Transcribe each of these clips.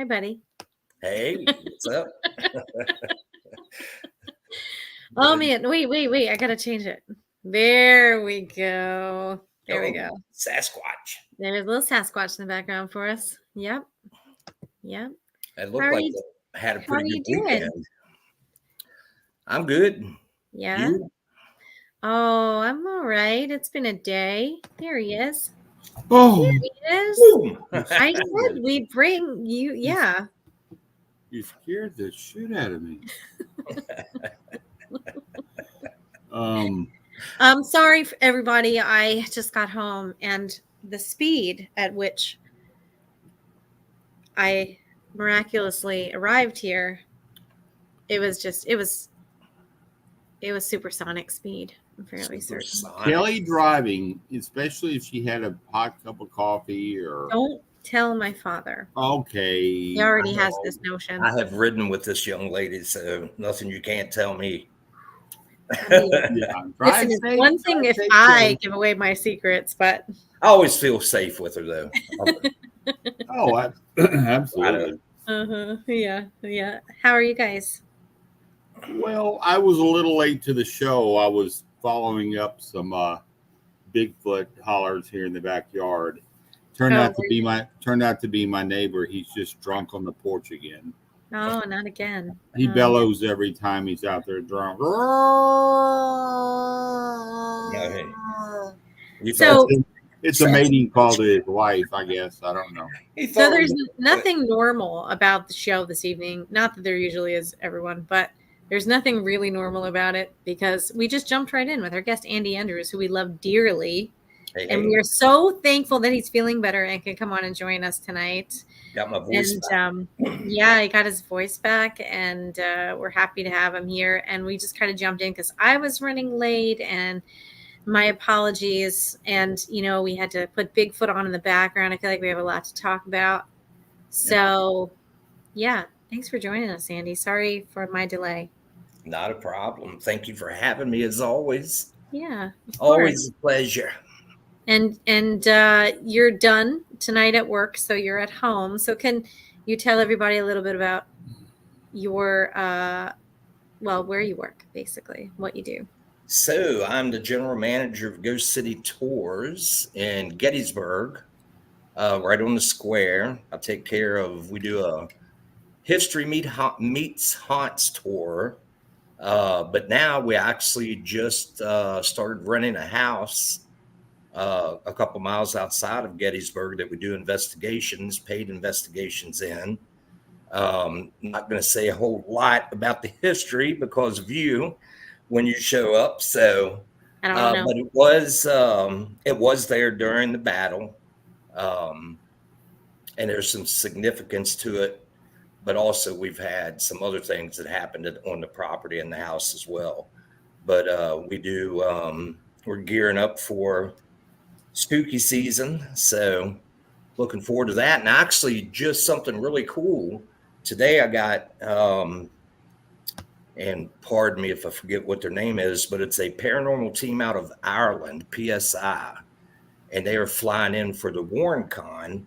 Hi, buddy. Hey, what's up? Oh, Good. man. Wait. I got to change it. There we go. There we Oh, go. Sasquatch. There's a little Sasquatch in the background for us. Yep. Yep. It How looked are like you? they had a How are pretty good you doing? weekend. I'm good. Yeah. You? Oh, I'm all right. It's been a day. There he is. There Oh, he is. Boom. I said we'd bring you. Yeah. you scared the shit out of me. Um, I'm sorry for everybody. I just got home and the speed at which I miraculously arrived here, it was supersonic speed. I'm fairly certain. Supersonic. Kelly driving, especially if she had a hot cup of coffee or Don't tell my father. okay. He already has this notion. I have ridden with this young lady, so nothing you can't tell me. I mean, Yeah, listen, it's one thing if I give away my secrets, but I always feel safe with her, though. Oh, absolutely. Yeah. How are you guys? Well, I was a little late to the show. I was following up some Bigfoot hollers here in the backyard. Turned out to be my neighbor. He's just drunk on the porch again. Oh, not again. He bellows every time he's out there drunk. So it's a mating call to his wife, I guess. I don't know. So there's nothing normal about the show this evening. Not that there usually is, everyone, but there's nothing really normal about it because we just jumped right in with our guest, Andy Andrews, who we love dearly. And we are so thankful that he's feeling better and can come on and join us tonight. Got my voice back. Yeah, he got his voice back, and we're happy to have him here. And we just kind of jumped in because I was running late, and my apologies. And, we had to put Bigfoot on in the background. I feel like we have a lot to talk about. So, yeah, thanks for joining us, Andy. Sorry for my delay. Not a problem. Thank you for having me, as always. Yeah, always a pleasure. And you're done tonight at work, so you're at home. So can you tell everybody a little bit about your, where you work, basically, what you do? So I'm the general manager of Ghost City Tours in Gettysburg, right on the square. I take care of, we do a history meets haunts tour. But now we actually just started renting a house a couple miles outside of Gettysburg that we do paid investigations in. Not going to say a whole lot about the history because of you when you show up. So, I don't know. But it was there during the battle. And there's some significance to it, but also we've had some other things that happened on the property and the house as well. But we're gearing up for spooky season, so looking forward to that. And actually, just something really cool today. I got and pardon me if I forget what their name is, but it's a paranormal team out of Ireland, PSI, and they are flying in for the WarrenCon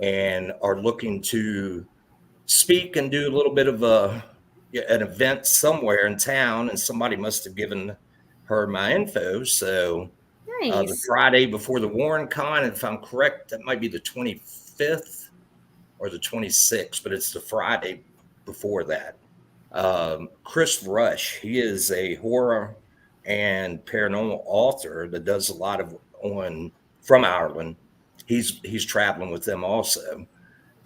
and are looking to speak and do a little bit of an event somewhere in town. And somebody must have given her my info, so. Nice. The Friday before the WarrenCon, and if I'm correct, that might be the 25th or the 26th, but it's the Friday before that. Chris Rush, he is a horror and paranormal author that does a lot from Ireland. He's traveling with them also,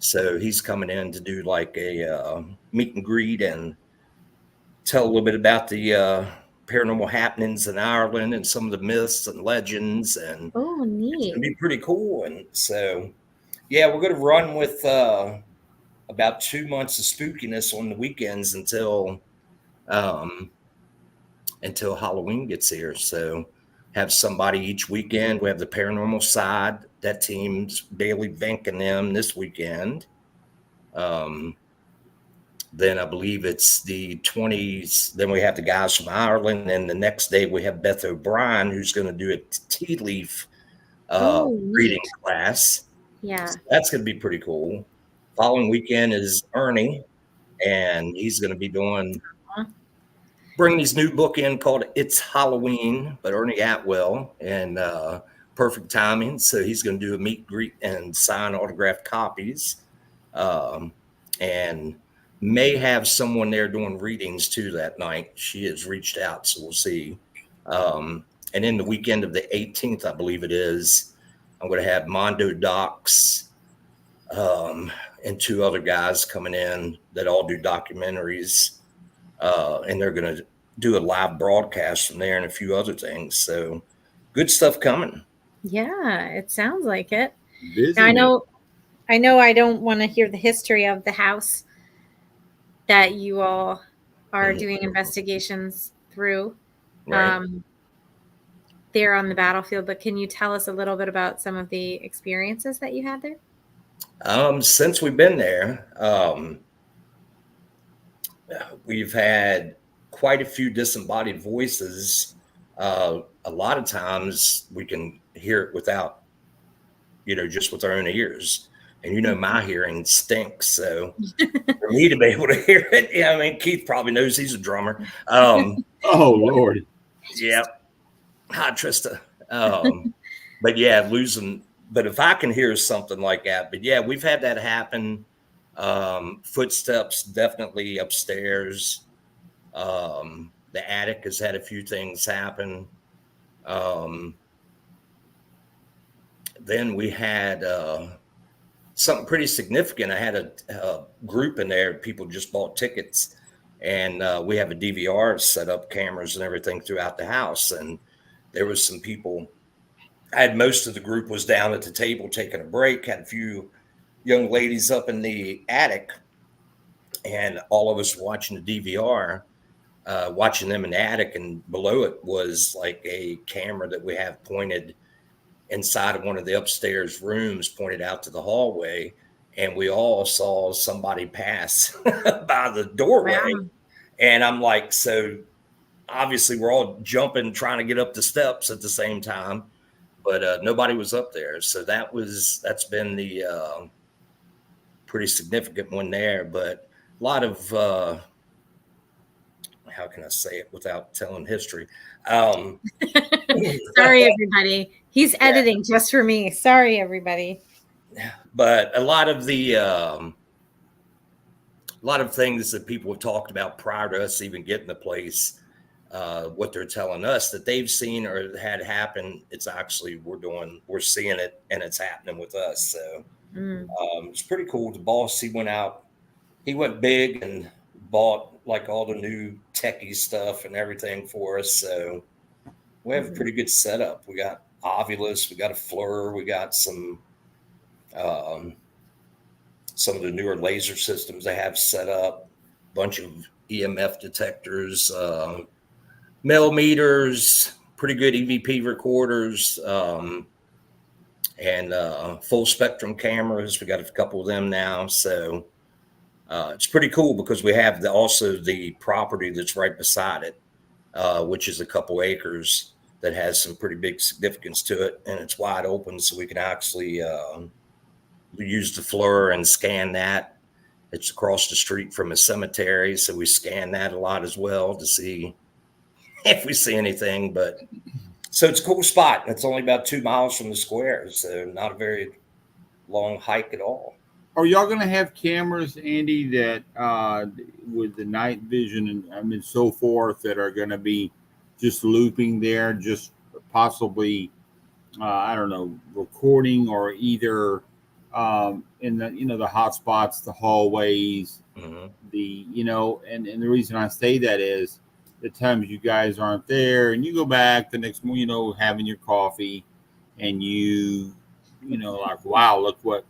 so he's coming in to do like a meet and greet and tell a little bit about the paranormal happenings in Ireland and some of the myths and legends, and neat. It's gonna be pretty cool. And so, yeah, we're gonna run with about 2 months of spookiness on the weekends until Halloween gets here. So, have somebody each weekend. We have the paranormal side. That team's Bailey Vink and them this weekend. Then I believe it's the 20s. Then we have the guys from Ireland. And the next day we have Beth O'Brien, who's going to do a tea leaf reading class. Yeah. So that's going to be pretty cool. Following weekend is Ernie, and he's going to be bringing his new book in called It's Halloween, but Ernie Atwell, and perfect timing. So he's going to do a meet greet and sign autographed copies, and may have someone there doing readings too that night. She has reached out, so we'll see. And then the weekend of the 18th, I believe it is, I'm going to have Mondo Docs and two other guys coming in that all do documentaries, and they're going to do a live broadcast from there and a few other things. So good stuff coming. Yeah, it sounds like it. Busy. Now, I know I don't want to hear the history of the house that you all are doing investigations through. Right. There on the battlefield, but can you tell us a little bit about some of the experiences that you had there? Since we've been there, we've had quite a few disembodied voices. A lot of times we can hear it without, just with our own ears. And my hearing stinks. So for me to be able to hear it, I mean, Keith probably knows he's a drummer. Oh, Lord. Yeah. Hi, Trista. But yeah, losing. But if I can hear something like that, but yeah, we've had that happen. Footsteps definitely upstairs. The attic has had a few things happen. Then we had something pretty significant. I had a group in there. People just bought tickets, and we have a DVR set up, cameras and everything throughout the house. And there was some people. I had most of the group was down at the table taking a break. Had a few young ladies up in the attic, and all of us watching the DVR, watching them in the attic. And below it was like a camera that we have pointed inside of one of the upstairs rooms, pointed out to the hallway. And we all saw somebody pass by the doorway. Wow. And I'm like, so obviously we're all jumping, trying to get up the steps at the same time. But nobody was up there. So that's been the pretty significant one there. But a lot of, how can I say it without telling history? Sorry, everybody. He's editing just for me. Sorry, everybody. But a lot of things that people have talked about prior to us even getting the place, what they're telling us that they've seen or had happen, it's actually we're seeing it and it's happening with us. So it's pretty cool. The boss, he went big and bought like all the new techie stuff and everything for us. So we have a pretty good setup. We got Ovilus, we got a FLIR, we got some of the newer laser systems they have set up, a bunch of EMF detectors, millimeters, pretty good EVP recorders, and full spectrum cameras. We got a couple of them now. So it's pretty cool because we have also the property that's right beside it, which is a couple acres that has some pretty big significance to it. And it's wide open, so we can actually use the FLIR and scan that. It's across the street from a cemetery, so we scan that a lot as well to see if we see anything. But so it's a cool spot. It's only about 2 miles from the square, so not a very long hike at all. Are y'all going to have cameras, Andy, that with the night vision and so forth that are going to be just looping there, just possibly, I don't know, recording or either in the the hot spots, the hallways, and the reason I say that is the times you guys aren't there and you go back the next morning, having your coffee and like, wow, look what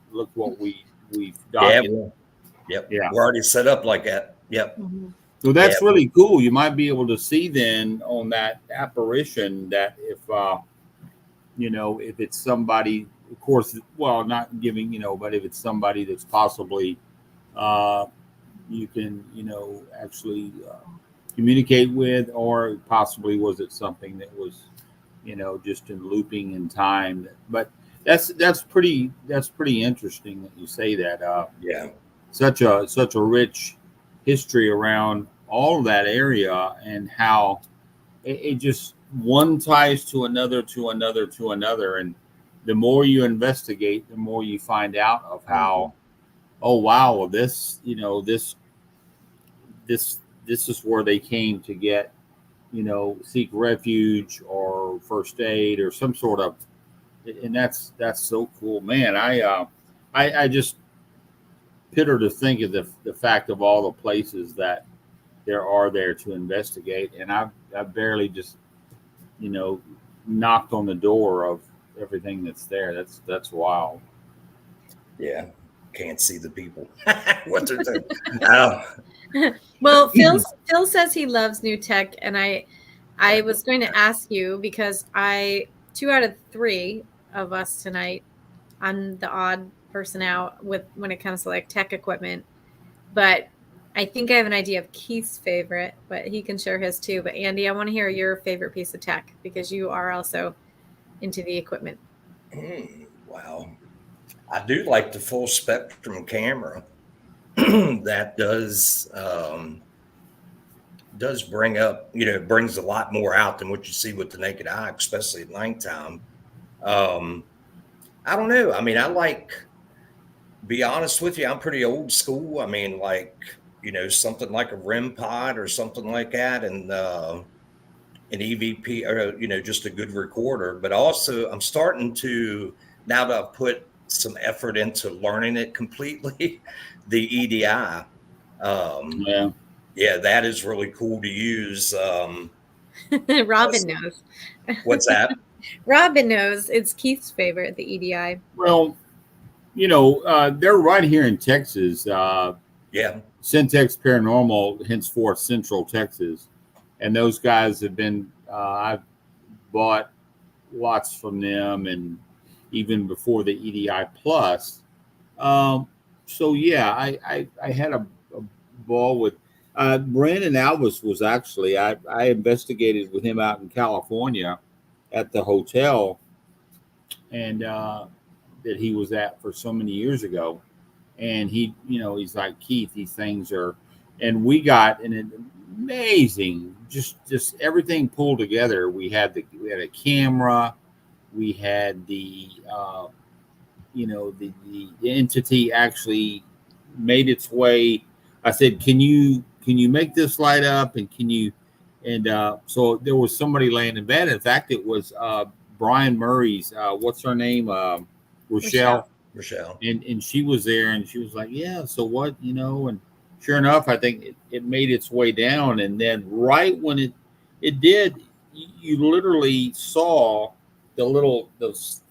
we've documented. Yep. We're already set up like that. Yep. So that's really cool. You might be able to see then on that apparition that if it's somebody, of course, well, not giving, but if it's somebody that's possibly you can, actually communicate with, or possibly was it something that was, just in looping in time. But That's pretty interesting that you say that. Yeah. Such a rich history around all of that area, and how it just one ties to another to another to another, and the more you investigate, the more you find out of how, oh wow, well, this, this is where they came to get, seek refuge or first aid or some sort of, and that's so cool, man. I just pitter to think of the fact of all the places that there are there to investigate, and I've barely just, you know knocked on the door of everything that's there. That's wild. Yeah. Can't see the people. What they're doing. Oh, Well, Phil says he loves new tech, and I was going to ask you because I 2 out of 3 of us tonight, I'm the odd person out with when it comes to like tech equipment, but I think I have an idea of Keith's favorite, but he can share his too. But Andy, I want to hear your favorite piece of tech because you are also into the equipment. wow. I do like the full spectrum camera. That does bring up, it brings a lot more out than what you see with the naked eye, especially at nighttime. Um, I don't know. I mean, be honest with you, I'm pretty old school. I mean, like, something like a REM pod or something like that, and an EVP, or, just a good recorder. But also, I'm starting to, now that I've put some effort into learning it completely, the EDI. Um, Yeah. yeah, that is really cool to use. Robin knows. What's that? Robin knows it's Keith's favorite, the EDI. Well, they're right here in Texas. Yeah. Syntex Paranormal, henceforth Central Texas, and those guys have been. I've bought lots from them, and even before the EDI Plus. So yeah, I had a ball with Brandon Alvis. Was actually, I investigated with him out in California at the hotel, and that he was at for so many years ago. And he's like, Keith, these things are, and we got an amazing, just everything pulled together. We had a camera, we had the entity actually made its way. I said, can you make this light up, and can you, and so there was somebody laying in bed. In fact, it was Brian Murray's, what's her name, Rochelle. Michelle. And she was there, and she was like, yeah, so what, and sure enough, I think it made its way down, and then right when it did, you literally saw the little those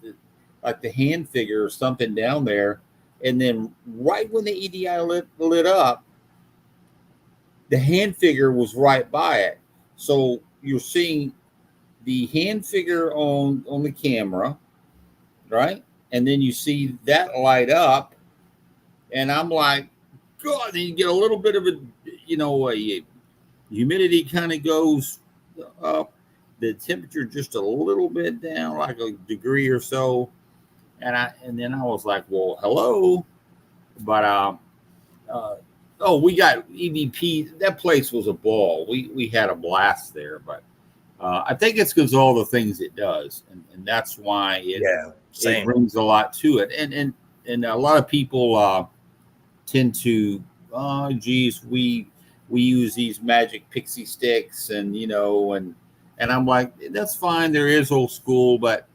like the hand figure or something down there, and then right when the EDI lit up, the hand figure was right by it. So you're seeing the hand figure on the camera, right? And then you see that light up, and I'm like, God, then you get a little bit of a humidity kind of goes up, the temperature just a little bit down, like a degree or so, and then I was like, well, hello, but uh, oh, we got EVP. That place was a ball. We had a blast there, but I think it's because all the things it does, and that's why Yeah. it Same. brings a lot to it, and a lot of people tend to, oh geez, we use these magic pixie sticks, and I'm like, that's fine, there is old school, but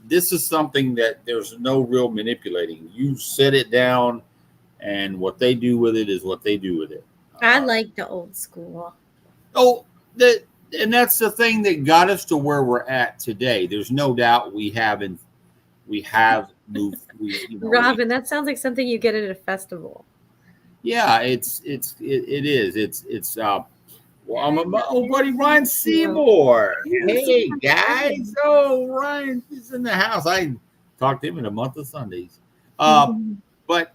this is something that there's no real manipulating. You set it down, and what they do with it is what they do with it. I like the old school. Oh, that and that's the thing that got us to where we're at today. There's no doubt we have moved. Robin, that sounds like something you get at a festival. Yeah, it is. Well, I'm my old buddy Ryan Seymour. Hey guys, oh Ryan is in the house. I talked to him in a month of Sundays. But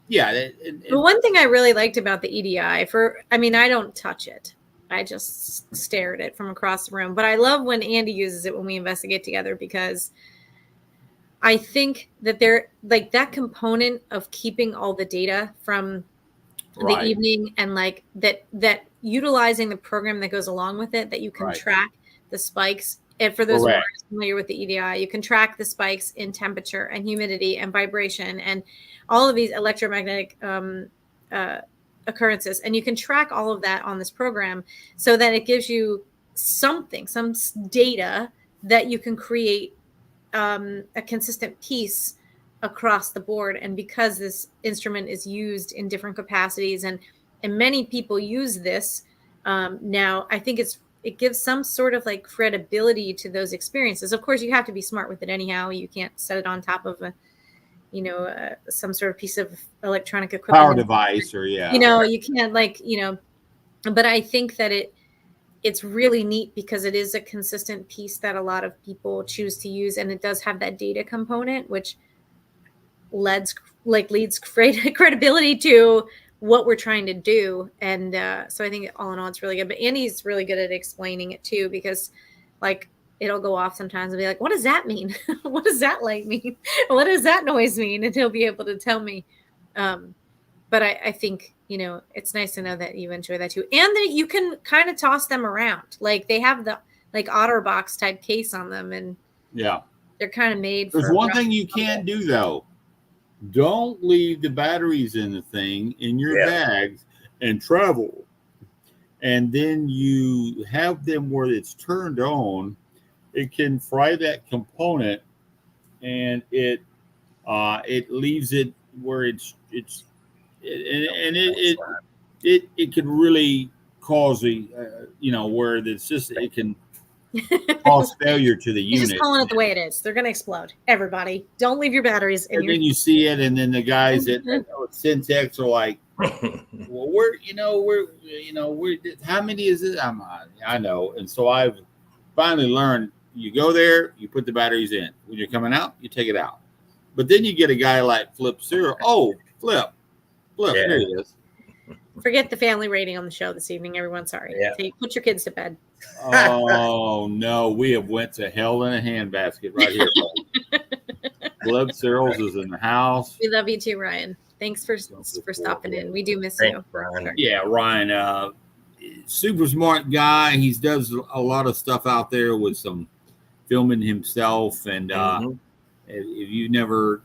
yeah, But one thing I really liked about the EDI, I don't touch it. I just stare at it from across the room. But I love when Andy uses it when we investigate together, because I think that they're like that component of keeping all the data from the evening and like that utilizing the program that goes along with it, that you can track the spikes. And for those who aren't familiar with the EDI, you can track the spikes in temperature and humidity and vibration and all of these electromagnetic occurrences. And you can track all of that on this program so that it gives you some data that you can create a consistent piece across the board. And because this instrument is used in different capacities and many people use this now, I think it gives some sort of like credibility to those experiences. Of course, you have to be smart with it anyhow. You can't set it on top of some sort of piece of electronic equipment, power device, or you can't but I think that it's really neat because it is a consistent piece that a lot of people choose to use, and it does have that data component, which leads credibility to what we're trying to do. And so I think all in all, it's really good. But Andy's really good at explaining it too, because like it'll go off sometimes and be like, what does that mean? What does that light mean? What does that noise mean? And he'll be able to tell me. But I think, it's nice to know that you enjoy that too. And that you can kind of toss them around. Like they have the like OtterBox type case on them. And they're kind of made There's one thing you can't do though. Don't leave the batteries in the thing in your bags and travel. And then you have them where it's turned on. It can fry that component, and it leaves it where it can really cause where it's just it can cause failure to the unit. Just calling it the way it is. They're going to explode. Everybody, don't leave your batteries in. And then you see it, and then the guys at Syntex are like, "Well, we're how many is it?" I know, and so I've finally learned. You go there, you put the batteries in. When you're coming out, you take it out. But then you get a guy like Flip Cyril. Oh, Flip, there he is. Forget the family rating on the show this evening, everyone. Sorry. Yeah. So you put your kids to bed. Oh no, we have went to hell in a handbasket right here. Flip Cyril's is in the house. We love you too, Ryan. Thanks for stopping in. We do miss you. Ryan. Yeah, Ryan, super smart guy. He does a lot of stuff out there with some filming himself. And if you never,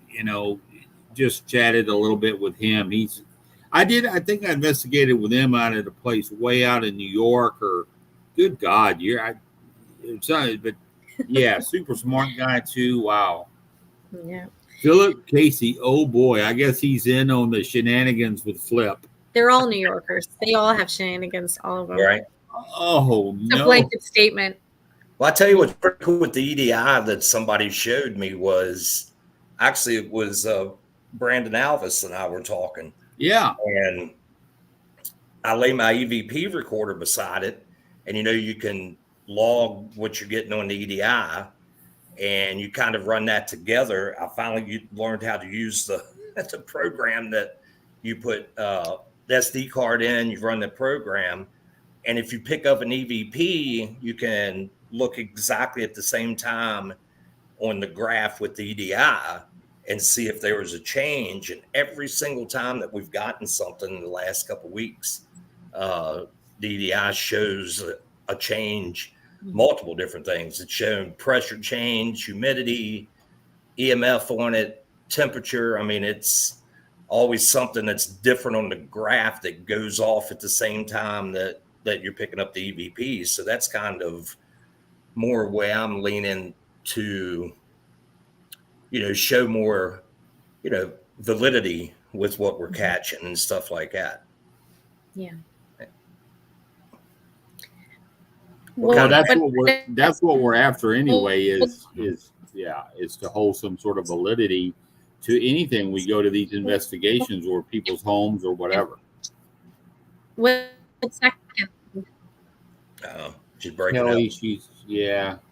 just chatted a little bit with him, I think I investigated with him out at a place way out in New York, or good God, but yeah, super smart guy too. Wow. Yeah. Philip Casey. Oh boy. I guess he's in on the shenanigans with Flip. They're all New Yorkers. They all have shenanigans, all of them. Right. Oh, it's a blanket statement. Well, I tell you what's pretty cool with the EDI that somebody showed me was actually it was Brandon Alvis and I were talking. Yeah. And I lay my EVP recorder beside it, and you can log what you're getting on the EDI, and you kind of run that together. I finally learned how to use the program that you put the SD card in, you run the program, and if you pick up an EVP, you can look exactly at the same time on the graph with the EDI and see if there was a change. And every single time that we've gotten something in the last couple of weeks, the EDI shows a change, multiple different things. It's showing pressure change, humidity, EMF on it, temperature. I mean, it's always something that's different on the graph that goes off at the same time that you're picking up the EVP. So that's kind of more where I'm leaning to, show more, validity with what we're catching and stuff like that. Yeah. Well, that's what we're after anyway, is to hold some sort of validity to anything we go to these investigations or people's homes or whatever. What second? Oh, she's breaking Kelly, up.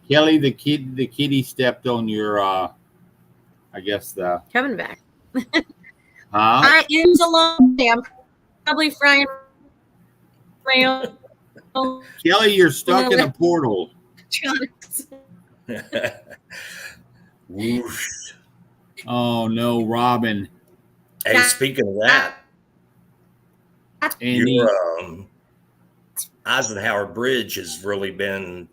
Kelly, the kitty stepped on your I guess the coming back. Huh? It's a long day. I'm probably frying my own. Kelly, you're stuck in a portal. Whoosh. Oh no, Robin. Hey, speaking of that, Andy, your Eisenhower Bridge has really been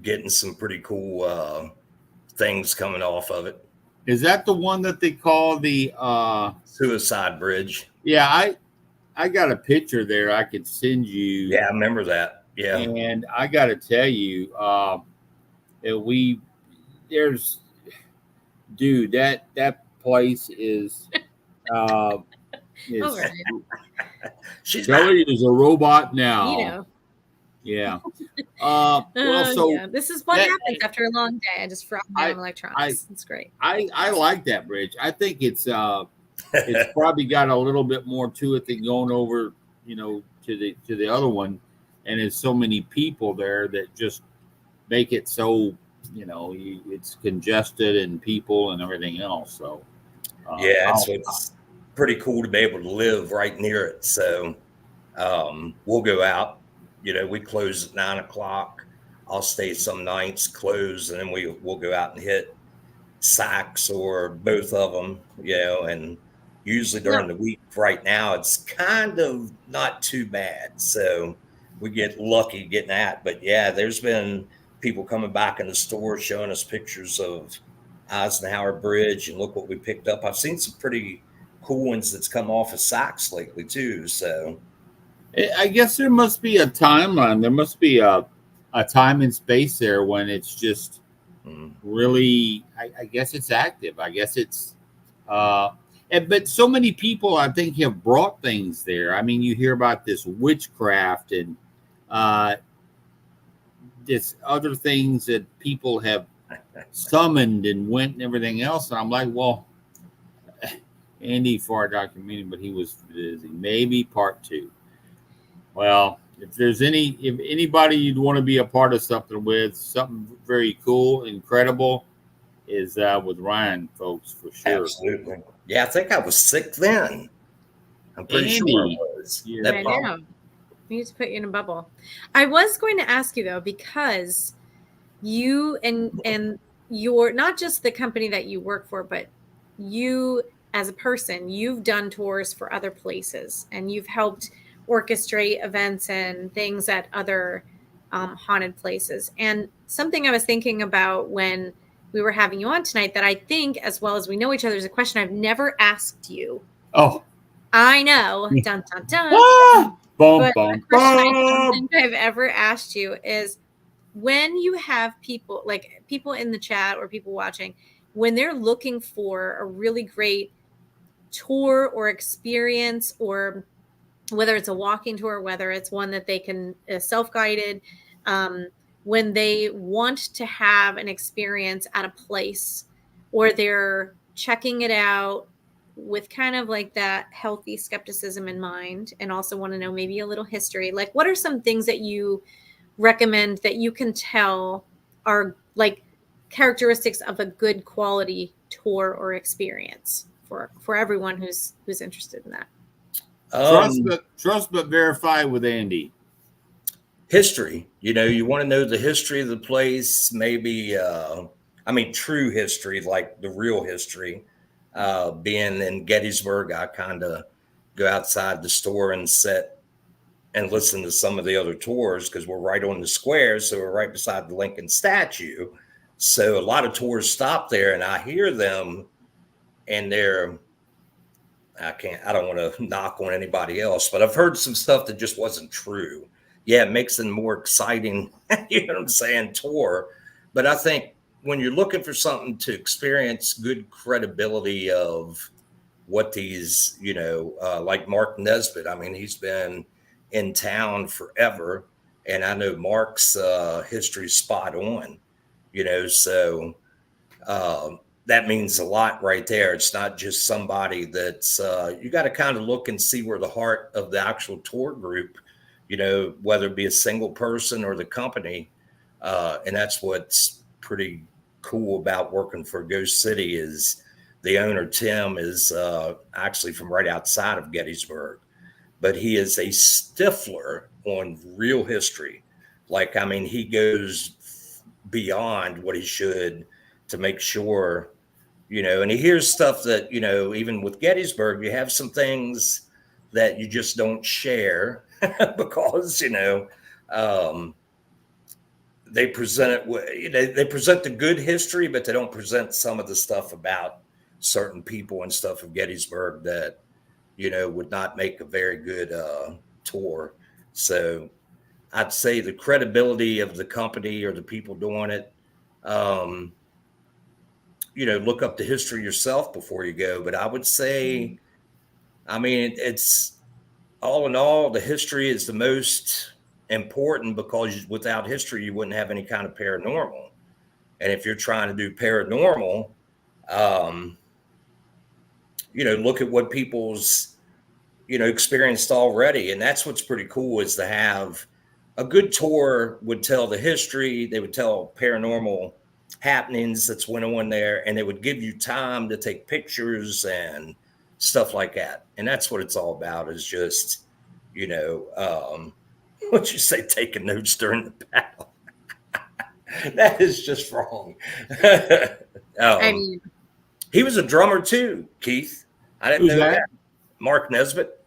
getting some pretty cool things coming off of it. is that the one that they call the Suicide Bridge. yeah, I got a picture there I could send you. Yeah, I remember that. Yeah. And I got to tell you, we there's dude that place uh is Over She's Kelly is a robot you now. know. Yeah. Oh, So yeah. This is what that happens after a long day. I just frog my I own electronics. It's great. I like that bridge. I think it's probably got a little bit more to it than going over, to the other one, and there's so many people there that just make it so it's congested and people and everything else. So yeah, it's pretty cool to be able to live right near it. So we'll go out. We close at 9 o'clock. I'll stay some nights, close, and then we'll go out and hit Saks or both of them. And usually during the week, right now, it's kind of not too bad. So we get lucky getting that. But yeah, there's been people coming back in the store showing us pictures of Eisenhower Bridge and look what we picked up. I've seen some pretty cool ones that's come off of Saks lately too. So I guess there must be a timeline. There must be a time and space there when it's just really. I guess it's active. I guess it's. But so many people, I think, have brought things there. I mean, you hear about this witchcraft and this other things that people have summoned and went and everything else. And I'm like, well, Andy for our documentary, but he was busy. Maybe part 2. Well, if anybody you'd want to be a part of something very cool, incredible, is with Ryan, folks, for sure. Absolutely. Yeah, I think I was sick then. I'm pretty sure I was. I know. We need to put you in a bubble. I was going to ask you though, because you and you're not just the company that you work for, but you as a person, you've done tours for other places and you've helped orchestrate events and things at other haunted places. And something I was thinking about when we were having you on tonight that I think, as well as we know each other, is a question I've never asked you. Oh, I know. Dun, dun, dun. Ah! But a question I don't think I've ever asked you is when you have people, like people in the chat or people watching, when they're looking for a really great tour or experience, or whether it's a walking tour, whether it's one that they can self-guided, when they want to have an experience at a place, or they're checking it out with kind of like that healthy skepticism in mind, and also want to know maybe a little history, like what are some things that you recommend that you can tell are like characteristics of a good quality tour or experience for everyone who's interested in that? Trust but verify with Andy. History. You want to know the history of the place, maybe true history, like the real history. Being in Gettysburg, I kind of go outside the store and sit and listen to some of the other tours because we're right on the square, so we're right beside the Lincoln statue. So a lot of tours stop there and I hear them, and I don't want to knock on anybody else, but I've heard some stuff that just wasn't true. Yeah, it makes it more exciting, you know what I'm saying, tour. But I think when you're looking for something to experience good credibility of what these, like Mark Nesbitt, I mean, he's been in town forever. And I know Mark's history is spot on, so that means a lot right there. It's not just somebody that's you got to kind of look and see where the heart of the actual tour group, whether it be a single person or the company. And that's what's pretty cool about working for Ghost City is the owner, Tim, is actually from right outside of Gettysburg, but he is a stiffler on real history. Like, I mean, he goes beyond what he should to make sure, and he hears stuff that, even with Gettysburg, you have some things that you just don't share because, they present it, they present the good history, but they don't present some of the stuff about certain people and stuff of Gettysburg that, would not make a very good tour. So I'd say the credibility of the company or the people doing it, um, look up the history yourself before you go. But I would say, I mean, it's all in all, the history is the most important because without history, you wouldn't have any kind of paranormal. And if you're trying to do paranormal, um, look at what people's, experienced already. And that's what's pretty cool is to have a good tour would tell the history. They would tell paranormal happenings that's went on there, and they would give you time to take pictures and stuff like that. And that's what it's all about is just, what you say, taking notes during the battle. That is just wrong. I mean, he was a drummer too, Keith. I didn't Who's know that? that. Mark Nesbitt.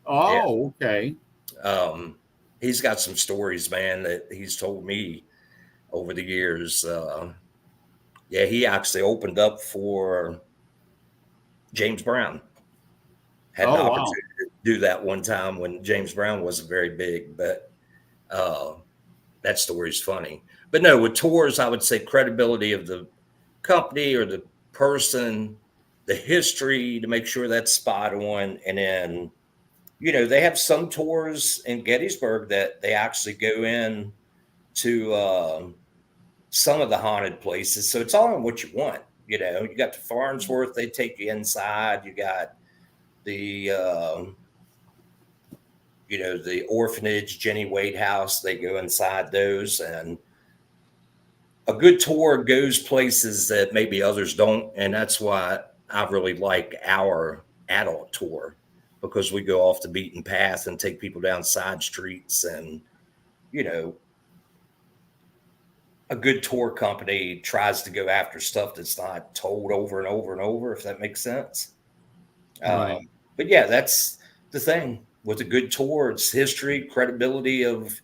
Oh, okay. He's got some stories, man, that he's told me over the years. Yeah, he actually opened up for James Brown. Had an Oh, wow. opportunity to do that one time when James Brown wasn't very big, but that story's funny. But no, with tours, I would say credibility of the company or the person, the history to make sure that's spot on, and then they have some tours in Gettysburg that they actually go in to some of the haunted places. So it's all on what you want. You got the Farnsworth, they take you inside. You got the, the orphanage, Jenny Wade House, they go inside those. And a good tour goes places that maybe others don't. And that's why I really like our adult tour, because we go off the beaten path and take people down side streets. And, a good tour company tries to go after stuff that's not told over and over and over, if that makes sense. Right. But yeah, that's the thing with a good tour. It's history, credibility of,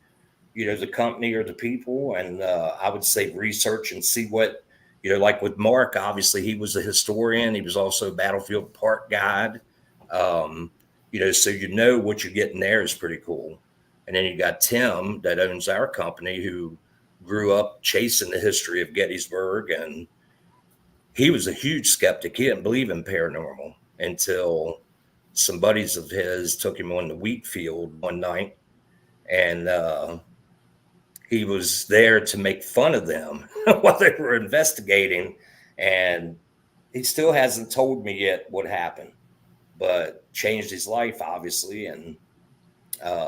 the company or the people. And I would say research and see what, like with Mark, obviously he was a historian. He was also a battlefield park guide. So what you're getting there is pretty cool. And then you got Tim that owns our company, who grew up chasing the history of Gettysburg, and he was a huge skeptic. He didn't believe in paranormal until some buddies of his took him on the wheat field one night, and he was there to make fun of them while they were investigating. And he still hasn't told me yet what happened, but changed his life, obviously. And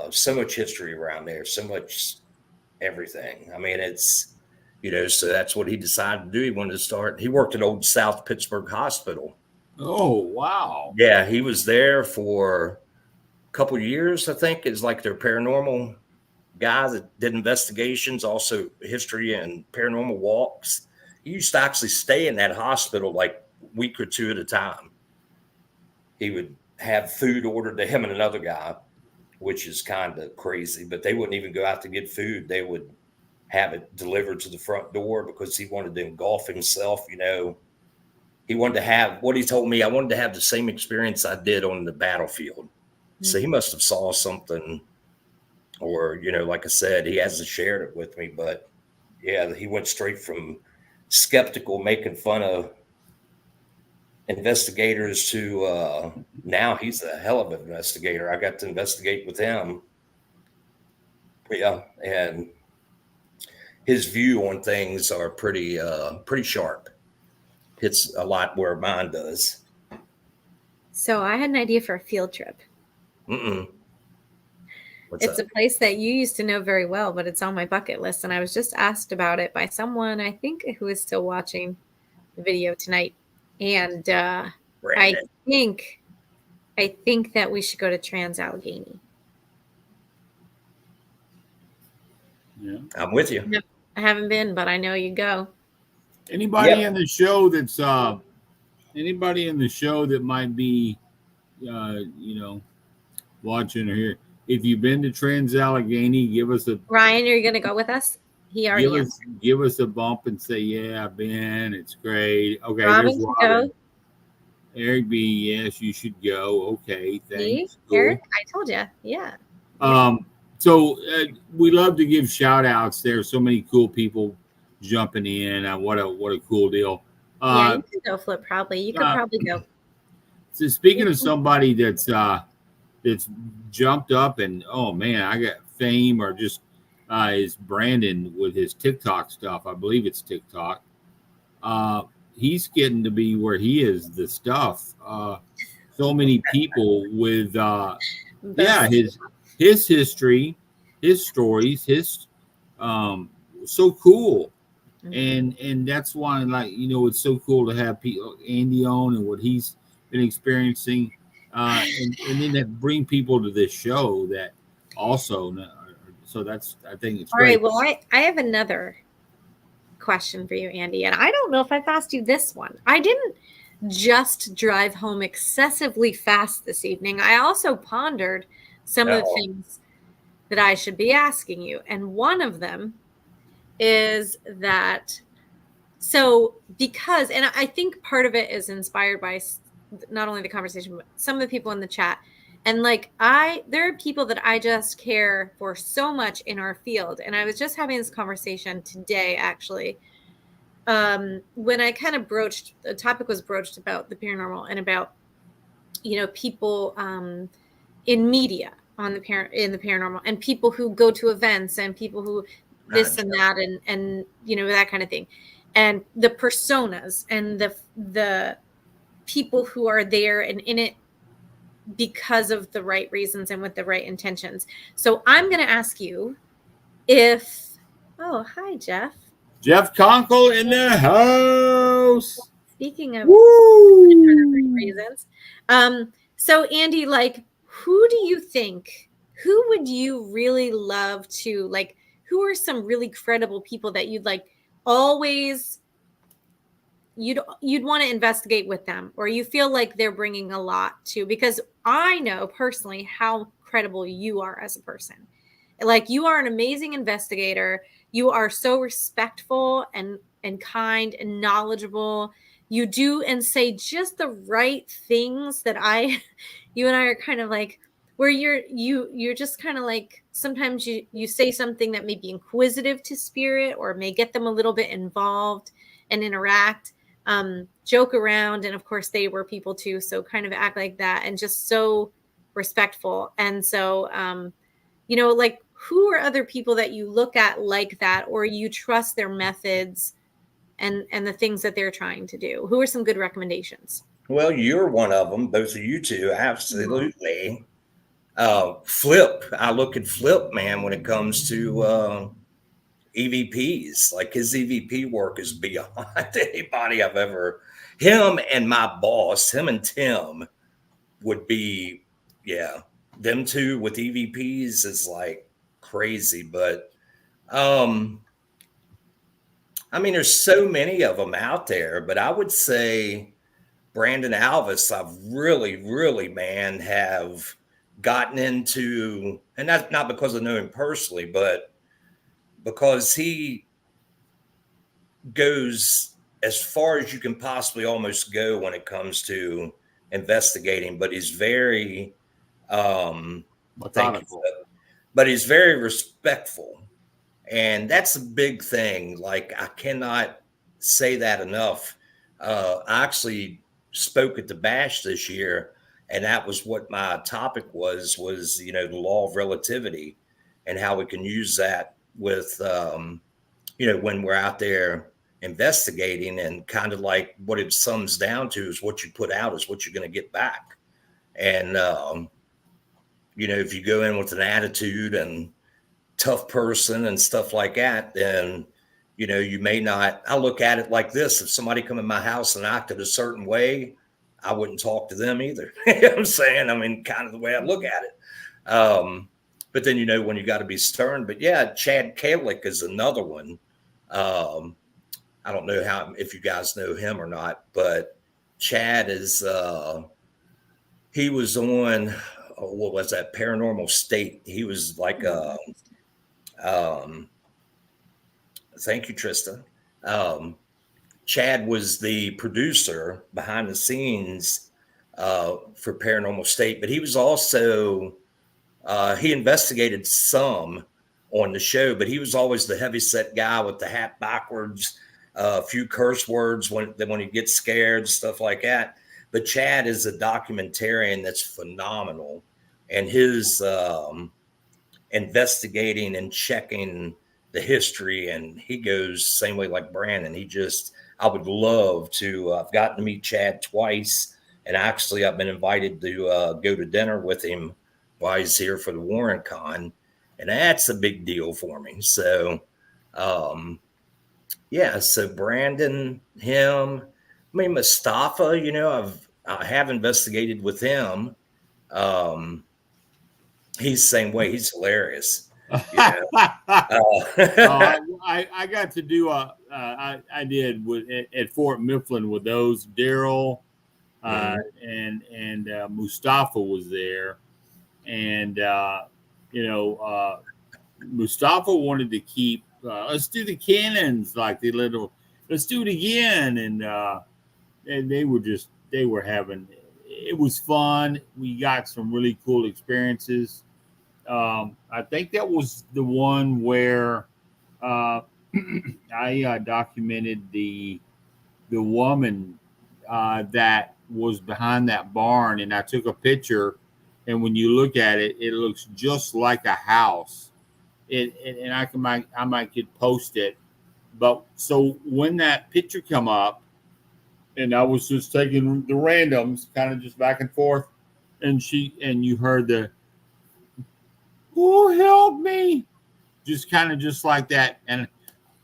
so much history around there, so much everything. I mean, it's, so that's what he decided to do. He wanted to start. He worked at Old South Pittsburgh Hospital. Oh, wow. Yeah, he was there for a couple of years, I think. It's like their paranormal guy that did investigations, also history and paranormal walks. He used to actually stay in that hospital like a week or two at a time. He would have food ordered to him and another guy, which is kind of crazy, but they wouldn't even go out to get food. They would have it delivered to the front door because he wanted to engulf himself. He wanted to have what he told me. I wanted to have the same experience I did on the battlefield. Mm-hmm. So he must have saw something, or, like I said, he hasn't shared it with me, but yeah, he went straight from skeptical, making fun of investigators to now he's a hell of an investigator. I got to investigate with him. Yeah, and his view on things are pretty sharp. Hits a lot where mine does. So I had an idea for a field trip. It's a place that you used to know very well, but it's on my bucket list. And I was just asked about it by someone, I think, who is still watching the video tonight. And I think that we should go to Trans-Allegheny. Yeah, I'm with you. I haven't been, but I know you go. Anybody in the show that's anybody in the show that might be watching or here. If you've been to Trans Allegheny, Ryan, are you going to go with us? He already answered. Give us a bump and say, yeah, I've been. It's great. Okay, Robin there's can Robin. go. Eric B, yes, you should go. Okay, thanks. Cool. Eric, I told you. Yeah. So we love to give shout outs. There's so many cool people jumping in. What a cool deal. Yeah, you can go, Flip. Probably you could probably go. So speaking of somebody that's jumped up and oh man, I got fame or just is Brandon with his TikTok stuff. I believe it's TikTok. He's getting to be where he is the stuff. So many people with his history, his stories, his so cool. And that's why it's so cool to have Andy on and what he's been experiencing. And then that bring people to this show that also, so I think it's great. All right, well, I have another question for you, Andy, and I don't know if I've asked you this one. I didn't just drive home excessively fast this evening. I also pondered some of the things that I should be asking you, and one of them is that, so because, and I think part of it is inspired by not only the conversation, but some of the people in the chat. And there are people that I just care for so much in our field. And I was just having this conversation today, actually, when I kind of the topic was broached about the paranormal and about, people in media in the paranormal, and people who go to events and people who this and that, and that kind of thing. And the personas and the people who are there and in it because of the right reasons and with the right intentions. So I'm going to ask you hi, Jeff. Jeff Conkle in the house. Speaking of reasons. So Andy, who do you think, who would you really love to, who are some really credible people that you'd always, you'd want to investigate with them, or you feel like they're bringing a lot to, because I know personally how credible you are as a person. You are an amazing investigator. You are so respectful and kind and knowledgeable. You do and say just the right things that you and I are kind of where you're just kind of sometimes you say something that may be inquisitive to spirit or may get them a little bit involved and interact, joke around. And of course they were people too. So kind of act like that and just so respectful. And so, who are other people that you look at like that, or you trust their methods and the things that they're trying to do? Who are some good recommendations? Well, you're one of them, both of you two. Absolutely. Flip. I look at Flip, man, when it comes to EVPs. His EVP work is beyond anybody I've ever. Him and my boss, him and Tim, would be, them two with EVPs is crazy. But there's so many of them out there, but I would say Brandon Alvis, I've really, man, have gotten into, and that's not because I know him personally, but because he goes as far as you can possibly almost go when it comes to investigating, but he's very methodical, but he's very respectful. And that's a big thing. I cannot say that enough. I actually spoke at the Bash this year, and that was what my topic was the law of relativity and how we can use that with when we're out there investigating, and kind of what it sums down to is what you put out is what you're going to get back. And if you go in with an attitude and tough person and stuff like that, then you may not. I look at it like this: if somebody come in my house and acted a certain way, I wouldn't talk to them either. You know what I'm saying? Kind of the way I look at it. But then when you got to be stern. But yeah, Chad Kalick is another one. I don't know if you guys know him or not, but Chad is he was on what was that, Paranormal State. He was like um thank you, Trista. Um Chad was the producer behind the scenes for Paranormal State, but he was also he investigated some on the show, but he was always the heavyset guy with the hat backwards, a few curse words when he gets scared, stuff like that. But Chad is a documentarian that's phenomenal, and his investigating and checking the history, and he goes same way like Brandon. I would love to. I've gotten to meet Chad twice, and actually I've been invited to go to dinner with him while he's here for the Warren Con, and that's a big deal for me. So, yeah. So Brandon, him, I mean Mustafa. I have investigated with him. Um, he's the same way. He's hilarious. Yeah. I got to do I did at Fort Mifflin with those Daryl and Mustafa was there, and Mustafa wanted to keep let's do the cannons like the little let's do it again, and they were having it was fun. We got some really cool experiences. I think that was the one where I documented the woman that was behind that barn, and I took a picture. And when you look at it, it looks just like a house. And I might could post it. But so when that picture come up, and I was just taking the randoms, kind of just back and forth, and you heard the "Who help me?" just like that, and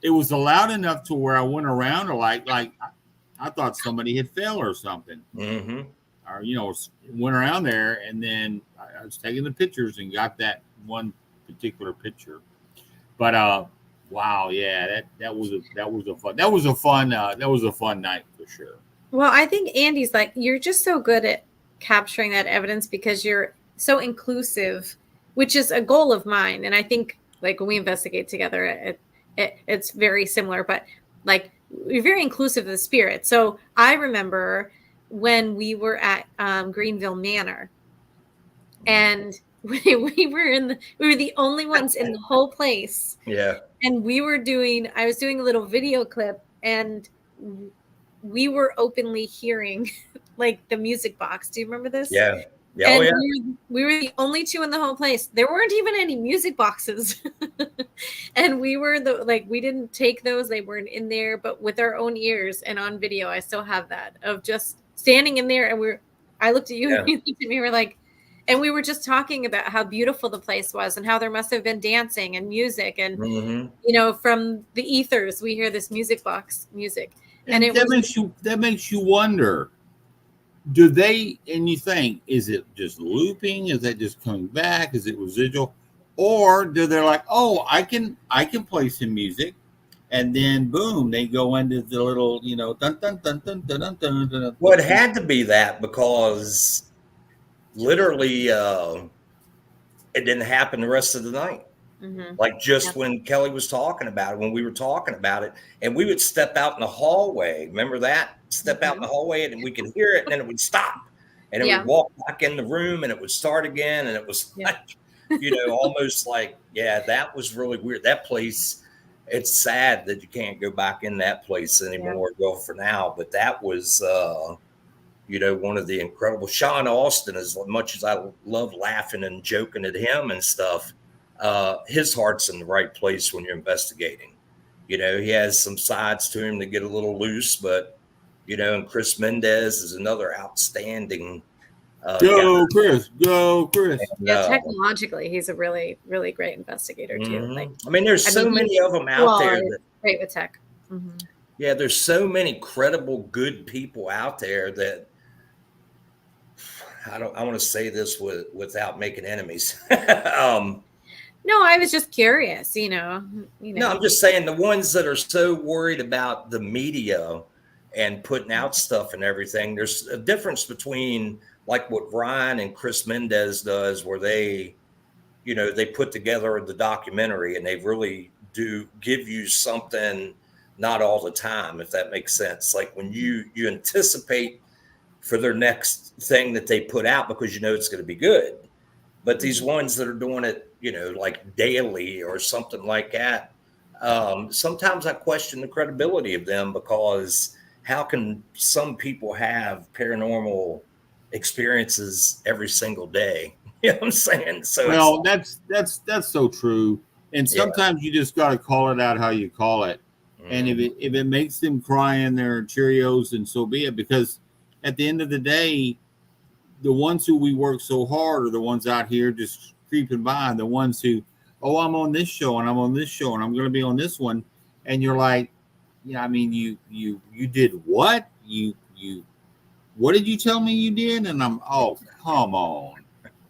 it was loud enough to where I went around her like I thought somebody had fell or something, or went around there, and then I was taking the pictures and got that one particular picture. But wow, yeah, that was a fun night for sure. Well, I think Andy's like, you're just so good at capturing that evidence because you're so inclusive, which is a goal of mine. And I think like when we investigate together, it's very similar, but like you're very inclusive of the spirit. So I remember when we were at Greenville Manor, and we were the only ones in the whole place. Yeah. And I was doing a little video clip, and we were openly hearing like the music box. Do you remember this? Yeah. Yeah. And Oh, yeah. we were the only two in the whole place. There weren't even any music boxes. And we were we didn't take those. They weren't in there, but with our own ears and on video, I still have that of just standing in there. And I looked at you and you looked at me, we were like, and we were just talking about how beautiful the place was and how there must have been dancing and music. And, from the ethers, we hear this music box music. And that makes you wonder, do they, and you think, is it just looping? Is that just coming back? Is it residual? Or do they like, oh, I can play some music, and then boom, they go into the little, dun dun dun dun dun dun dun dun. Well, it had to be that because literally it didn't happen the rest of the night. Like just when Kelly was talking about it, when we were talking about it, and we would step out in the hallway. Remember that? Step out in the hallway, and we could hear it, and then it would stop, and it would walk back in the room, and it would start again, and it was like, almost like, that was really weird. That place, it's sad that you can't go back in that place anymore. Well, for now, but that was one of the incredible. Sean Austin, as much as I love laughing and joking at him and stuff, his heart's in the right place when you're investigating. He has some sides to him that get a little loose, but and Chris Mendez is another outstanding go Chris. And, technologically, he's a really, really great investigator too. Like, I mean, there's so many of them out there. Great with tech. Yeah, there's so many credible, good people out there that I want to say this without making enemies. No, I was just curious, No, I'm just saying the ones that are so worried about the media and putting out stuff and everything. There's a difference between like what Ryan and Chris Mendez does, where they put together the documentary and they really do give you something, not all the time, if that makes sense. Like when you anticipate for their next thing that they put out because it's going to be good. But these ones that are doing it, like daily or something like that, sometimes I question the credibility of them, because how can some people have paranormal experiences every single day? You know what I'm saying? So it's Well, that's so true. And yeah. sometimes you just got to call it out how you call it. And if it makes them cry in their Cheerios, and so be it. Because at the end of the day, the ones who we work so hard are the ones out here just creeping by. The ones who, oh, I'm on this show and I'm on this show and I'm going to be on this one, and you're like, yeah, I mean, you did what? What did you tell me you did? And I'm, oh, come on.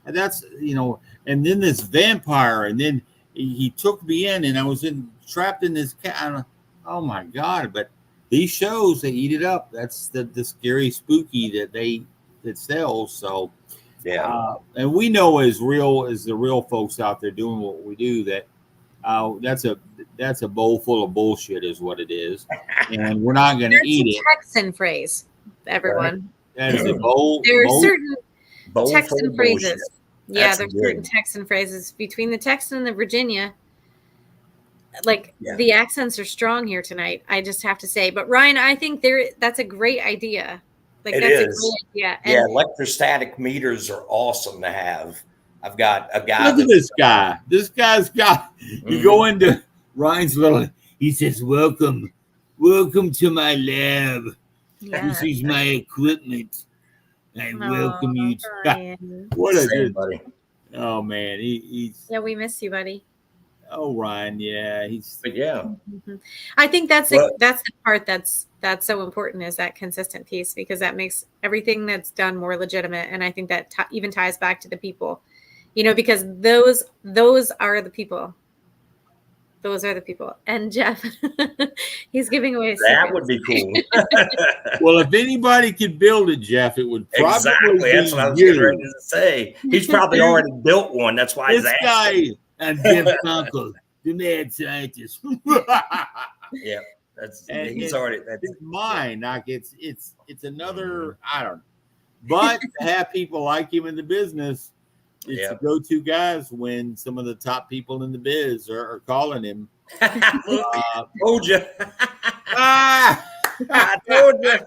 And that's, and then this vampire, and then he took me in, and I was trapped in this cat. Oh my God. But these shows, they eat it up. That's the scary spooky that sells. So, yeah. And we know as the real folks out there doing what we do, that that's a bowl full of bullshit is what it is. And we're not going to eat it. Texan phrase, everyone. That is a bowl. There are certain bowl Texan phrases. Bullshit. Yeah, there's certain Texan phrases between the Texan and the Virginia. Like the accents are strong here tonight. I just have to say, but Ryan, I think that's a great idea. Like it that's is. a great idea. And electrostatic meters are awesome to have. I've got a guy. Look at this guy. This guy's got. You go into Ryan's little. He says, "Welcome to my lab. This is my equipment. I welcome you." What a good buddy. Oh man, he's. Yeah, we miss you, buddy. Oh, Ryan, yeah, he's. But yeah, I think that's the part that's so important, is that consistent piece, because that makes everything that's done more legitimate, and I think that even ties back to the people, because those are the people. Those are the people. And Jeff, he's giving away that would be cool. Well, if anybody could build it, Jeff, it would probably exactly. be That's what I was you. getting ready to say. He's probably already built one. That's why this he's guy. I'm Jeff Conkle, the mad scientist. Yeah, he's it's already. It's mine. Like it's another. I don't know. But to have people like him in the business, it's the go-to guys when some of the top people in the biz are calling him. Told you. I told you.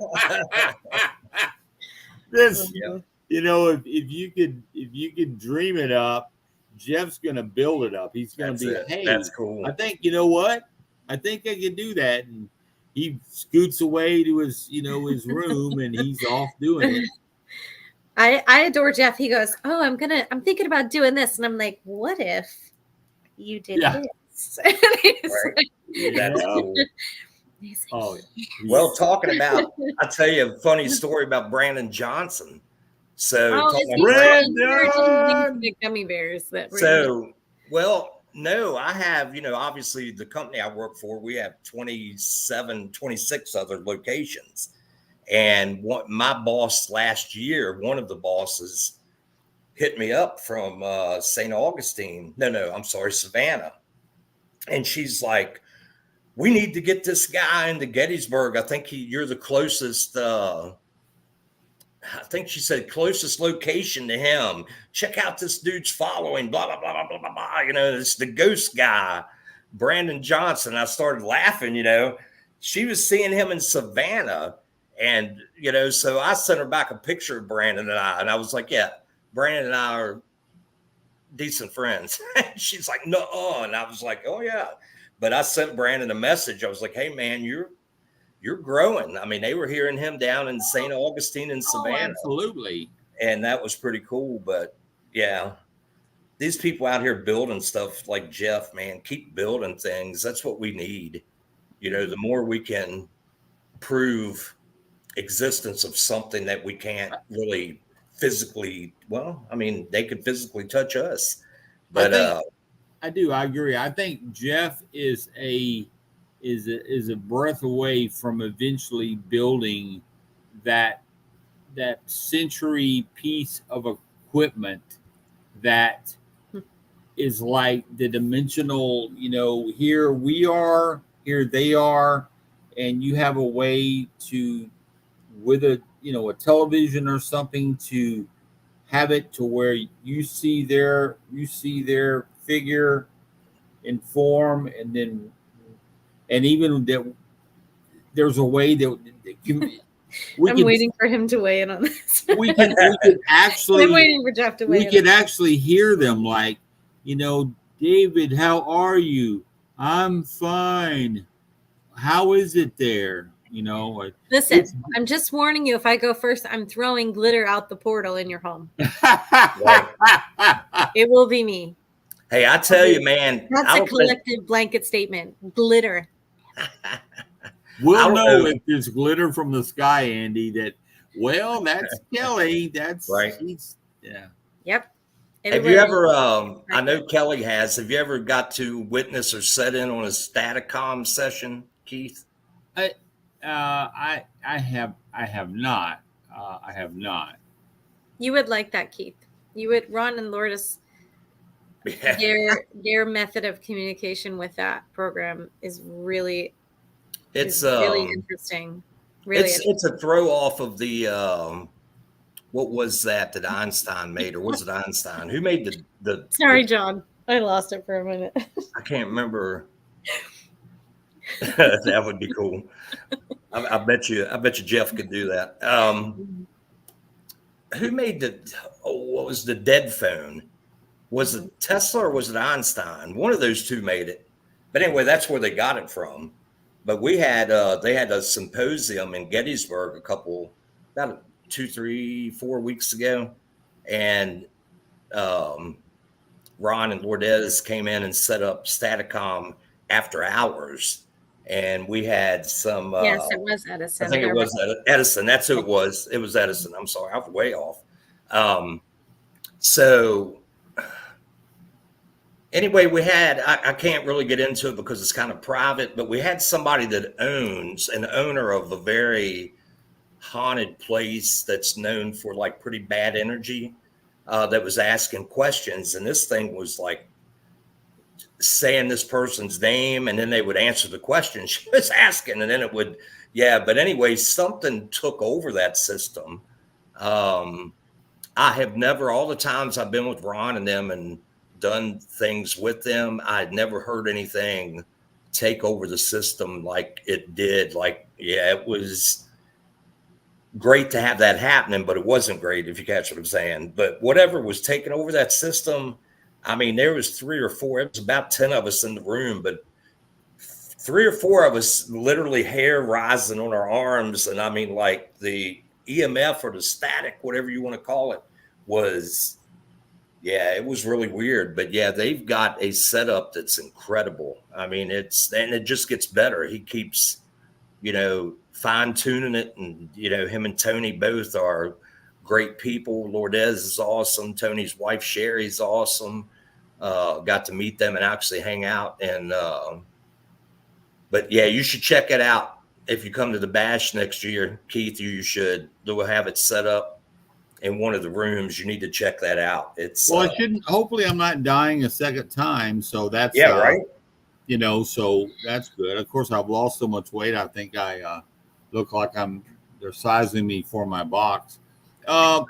This, if you could dream it up, Jeff's gonna build it up. He's gonna hey, that's cool. I think you know what? I think I can do that. And he scoots away to his his room, and he's off doing it. I adore Jeff. He goes, "Oh, I'm thinking about doing this," and I'm like, "What if you did this?" That's cool. Oh, yeah. Well, talking about, I'll tell you a funny story about Brandon Johnson. So, Brandon gummy bears. No, I have, obviously the company I work for, we have 26 other locations. And my boss last year, one of the bosses hit me up from St. Augustine. No, I'm sorry, Savannah. And she's like, we need to get this guy into Gettysburg. I think you're the closest, I think she said closest location to him. Check out this dude's following, blah, blah, blah, blah, blah, blah. It's the ghost guy, Brandon Johnson. I started laughing, she was seeing him in Savannah. And, so I sent her back a picture of Brandon and I was like, yeah, Brandon and I are decent friends. She's like, no. And I was like, oh yeah. But I sent Brandon a message. I was like, hey man, you're growing. I mean, they were hearing him down in St. Augustine and Savannah. Oh, absolutely. And that was pretty cool. But yeah, these people out here building stuff like Jeff, man, keep building things. That's what we need. The more we can prove existence of something that we can't really physically, they could physically touch us. But I do. I agree. I think Jeff is a breath away from eventually building that century piece of equipment that is like the dimensional, here we are, here they are, and you have a way to, with a television or something, to have it to where you see their figure in form, and even that there's a way that we I'm can waiting for him to weigh in on this. we could actually I'm waiting for Jeff to weigh we in. could actually hear them, like, David, how are you? I'm fine. How is it there? Listen, I'm just warning you, if I go first, I'm throwing glitter out the portal in your home. Right. It will be me. Hey, I tell you, man, That's a collective blanket statement. Glitter. We'll know if there's glitter from the sky, Andy. That's Kelly. That's right. Yeah. Yep. Have you ever? I know Kelly has. Have you ever got to witness or set in on a Staticom session, Keith? I have not. I have not. You would like that, Keith. You would. Ron and Lourdes. Their method of communication with that program is really. It's really interesting. Really, it's a throw off of the. What was that Einstein made, or was it Einstein who made the? Sorry, John, I lost it for a minute. I can't remember. That would be cool. I bet you Jeff could do that. Who made what was the dead phone? Was it Tesla or was it Einstein? One of those two made it. But anyway, that's where they got it from. But they had a symposium in Gettysburg about 2, 3, 4 weeks ago, and Ron and Lourdes came in and set up Staticom after hours, and we had some. Yes, it was Edison. I think it was Edison. That's who it was. It was Edison. I'm sorry, I was way off. So anyway, we had. I can't really get into it because it's kind of private, but we had somebody that owns an owner of a very haunted place that's known for like pretty bad energy. That was asking questions, and this thing was like saying this person's name, and then they would answer the question she was asking, and then it would, but anyway, something took over that system. I have never, all the times I've been with Ron and them and done things with them, I'd never heard anything take over the system like it did. Like, it was great to have that happening, but it wasn't great, if you catch what I'm saying. But whatever was taking over that system, I mean, there was 3 or 4, it was about 10 of us in the room, but 3 or 4 of us literally hair rising on our arms. And I mean, like the EMF or the static, whatever you want to call it, was, it was really weird. But they've got a setup that's incredible. I mean, and it just gets better. He keeps, fine tuning it, and him and Tony both are great people. Lourdes is awesome. Tony's wife Sherry's awesome. Got to meet them and actually hang out. And but you should check it out if you come to the bash next year, Keith. You should. They'll have it set up in one of the rooms. You need to check that out. It's I shouldn't. Hopefully, I'm not dying a second time. So that's right. So that's good. Of course, I've lost so much weight. I think I look like they're sizing me for my box. But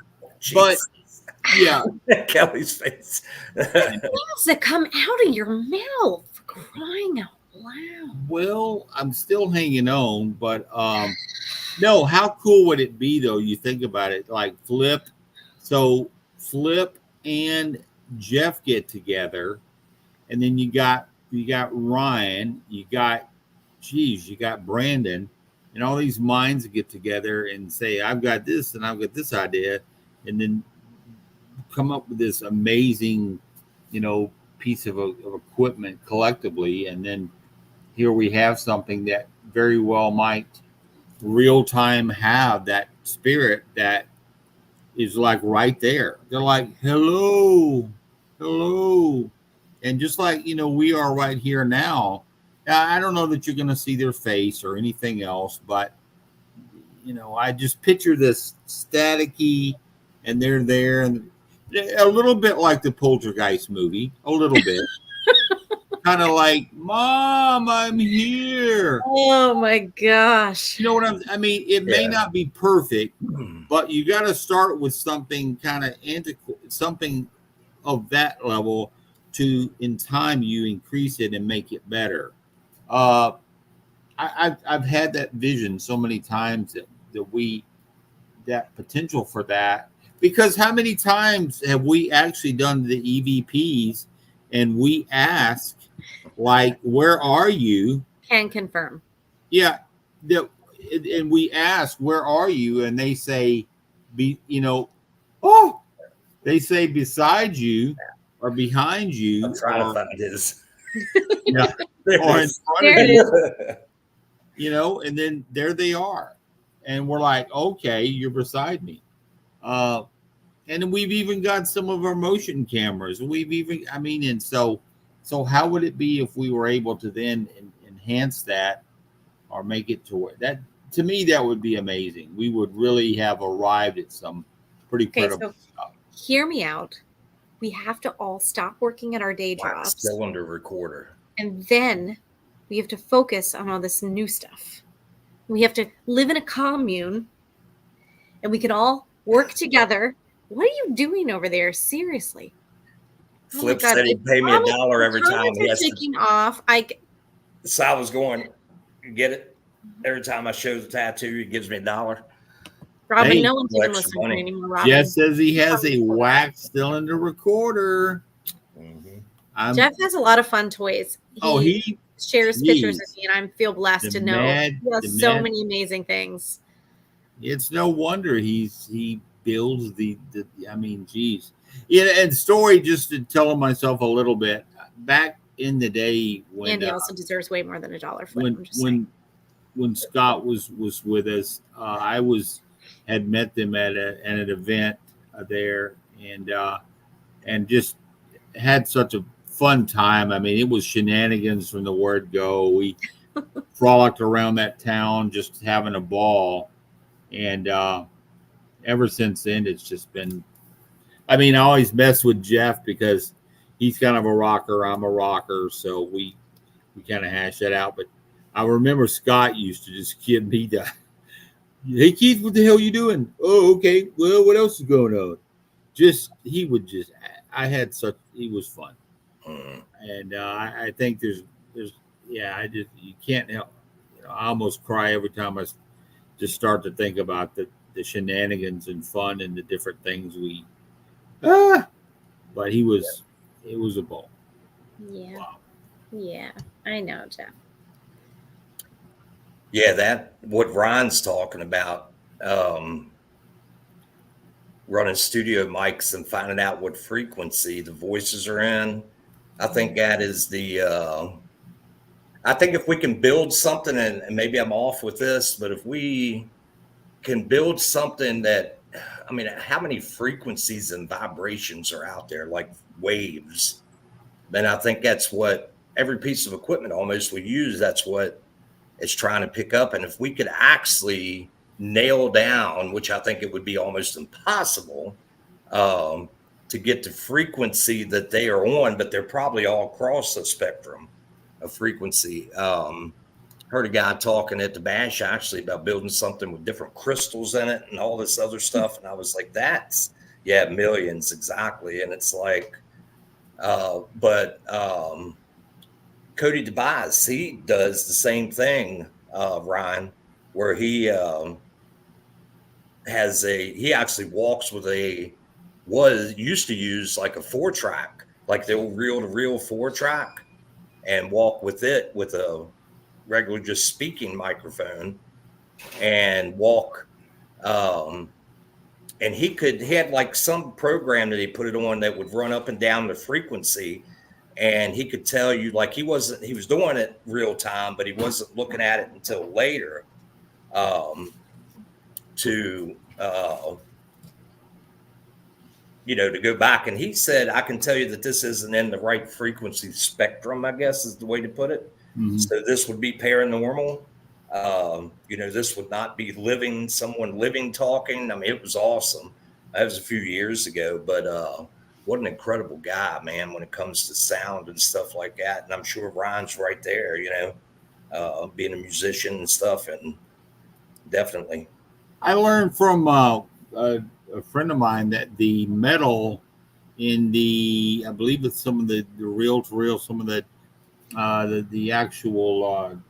Kelly's face. Things that come out of your mouth, for crying out loud. Well, I'm still hanging on, but no, how cool would it be though? You think about it, like Flip and Jeff get together, and then you got Ryan, you got Brandon, and all these minds get together and say, I've got this and I've got this idea, and then come up with this amazing, piece of equipment collectively. And then here we have something that very well might real time have that spirit that is like right there. They're like, hello. And just like, we are right here now, I don't know that you're going to see their face or anything else, but, I just picture this staticky and they're there and a little bit like the Poltergeist movie, a little bit. Kind of like, Mom, I'm here. Oh my gosh. You know what I mean? It may not be perfect, but you got to start with something kind of something of that level to, in time, you increase it and make it better. I've had that vision so many times that potential for that, because how many times have we actually done the EVPs and we ask, like, where are you? Can confirm. Yeah. And we ask, where are you? And they say, they say beside you or behind you. I'm trying to find his. Yeah. Or in front There of it you. And then there they are. And we're like, okay, you're beside me. And we've even got some of our motion cameras. And so how would it be if we were able to then enhance that or make it to where that, to me, that would be amazing. We would really have arrived at some pretty credible stuff. Hear me out. We have to all stop working at our day jobs. Cylinder recorder. And then we have to focus on all this new stuff. We have to live in a commune and we can all work together. What are you doing over there? Seriously. Flip said he'd pay me $1 every time he has taking off. So I was going, get it? Every time I show the tattoo, he gives me $1. Robin, no one's even listening to me anymore. Robin. Jeff says he has a wax cylinder recorder. Mm-hmm. Jeff has a lot of fun toys. He shares pictures with me, and I feel blessed to know he has so many amazing things. It's no wonder he builds the geez. Yeah, and story, just to tell myself a little bit, back in the day when Andy also deserves way more than $1 for when Scott was with us, I had met them at an event there, and just had such a fun time. I mean, it was shenanigans from the word go. We frolicked around that town, just having a ball, and ever since then, it's just been. I mean, I always mess with Jeff because he's kind of a rocker. I'm a rocker, so we kind of hash that out. But I remember Scott used to just give me the, "Hey Keith, what the hell you doing?" "Oh, okay. Well, what else is going on?" He was fun, and I think there's you can't help. I almost cry every time I just start to think about the shenanigans and fun and the different things we. But it was a ball. Yeah. Wow. Yeah, I know, Jeff. Yeah, what Ryan's talking about, running studio mics and finding out what frequency the voices are in. I think that is I think if we can build something, and maybe I'm off with this, but if we can build something that, I mean, how many frequencies and vibrations are out there, like waves? Then I think that's what every piece of equipment almost we use, that's what it's trying to pick up. And if we could actually nail down, which I think it would be almost impossible, to get the frequency that they are on, but they're probably all across the spectrum of frequency. Heard a guy talking at the bash actually about building something with different crystals in it and all this other stuff. And I was like, millions exactly. And it's like, but Cody DeBise, he does the same thing, Ryan, where he actually walks with used to use like a 4-track, like the old reel-to-reel 4-track, and walk with it with a regular just speaking microphone and walk. And he had like some program that he put it on that would run up and down the frequency, and he could tell you, like, he was doing it real time, but he wasn't looking at it until later to go back. And he said, I can tell you that this isn't in the right frequency spectrum, I guess is the way to put it. Mm-hmm. So this would be paranormal. This would not be someone living, talking. I mean, it was awesome. That was a few years ago, but what an incredible guy, man, when it comes to sound and stuff like that. And I'm sure Ryan's right there, being a musician and stuff. And definitely. I learned from a friend of mine that the metal in I believe it's some of the reel to reel, some of the actual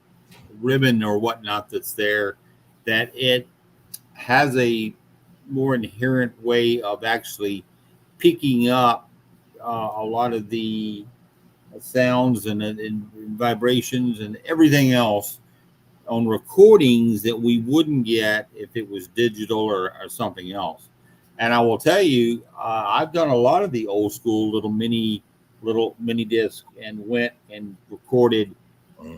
ribbon or whatnot that's there, that it has a more inherent way of actually picking up a lot of the sounds and vibrations and everything else on recordings that we wouldn't get if it was digital or something else. And I will tell you, I've done a lot of the old school little mini disc and went and recorded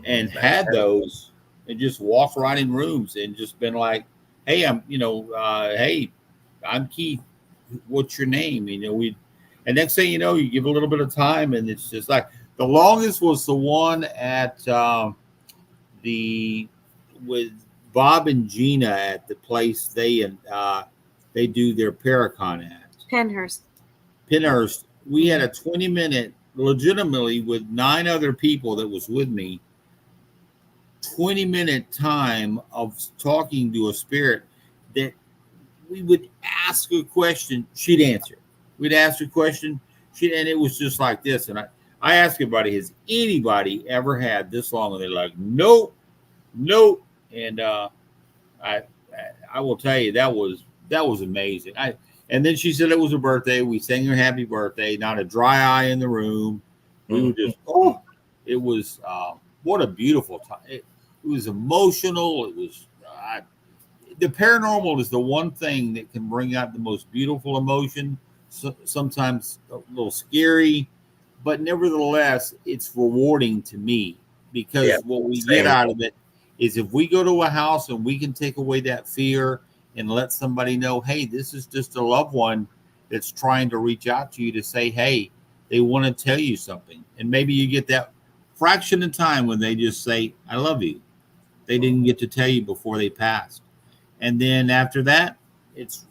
and had those and just walked right in rooms and just been like, hey, hey, I'm Keith. What's your name? And next thing you know, you give a little bit of time, and it's just like the longest was the one at with Bob and Gina at the place they do their Paracon at Penhurst. We had a 20-minute, legitimately with 9 other people that was with me, 20-minute time of talking to a spirit that we would ask a question, she'd answer. We'd ask a question, and it was just like this. And I asked everybody, has anybody ever had this long? And they're like, nope. And I will tell you, that was amazing. And then she said it was her birthday. We sang her happy birthday. Not a dry eye in the room. We were just, it was what a beautiful time. It was emotional. It was the paranormal is the one thing that can bring out the most beautiful emotion. Sometimes a little scary, but nevertheless, it's rewarding to me because what we get out of it is if we go to a house and we can take away that fear and let somebody know, hey, this is just a loved one that's trying to reach out to you to say, hey, they want to tell you something. And maybe you get that fraction of time when they just say, I love you. They didn't get to tell you before they passed. And then after that, it's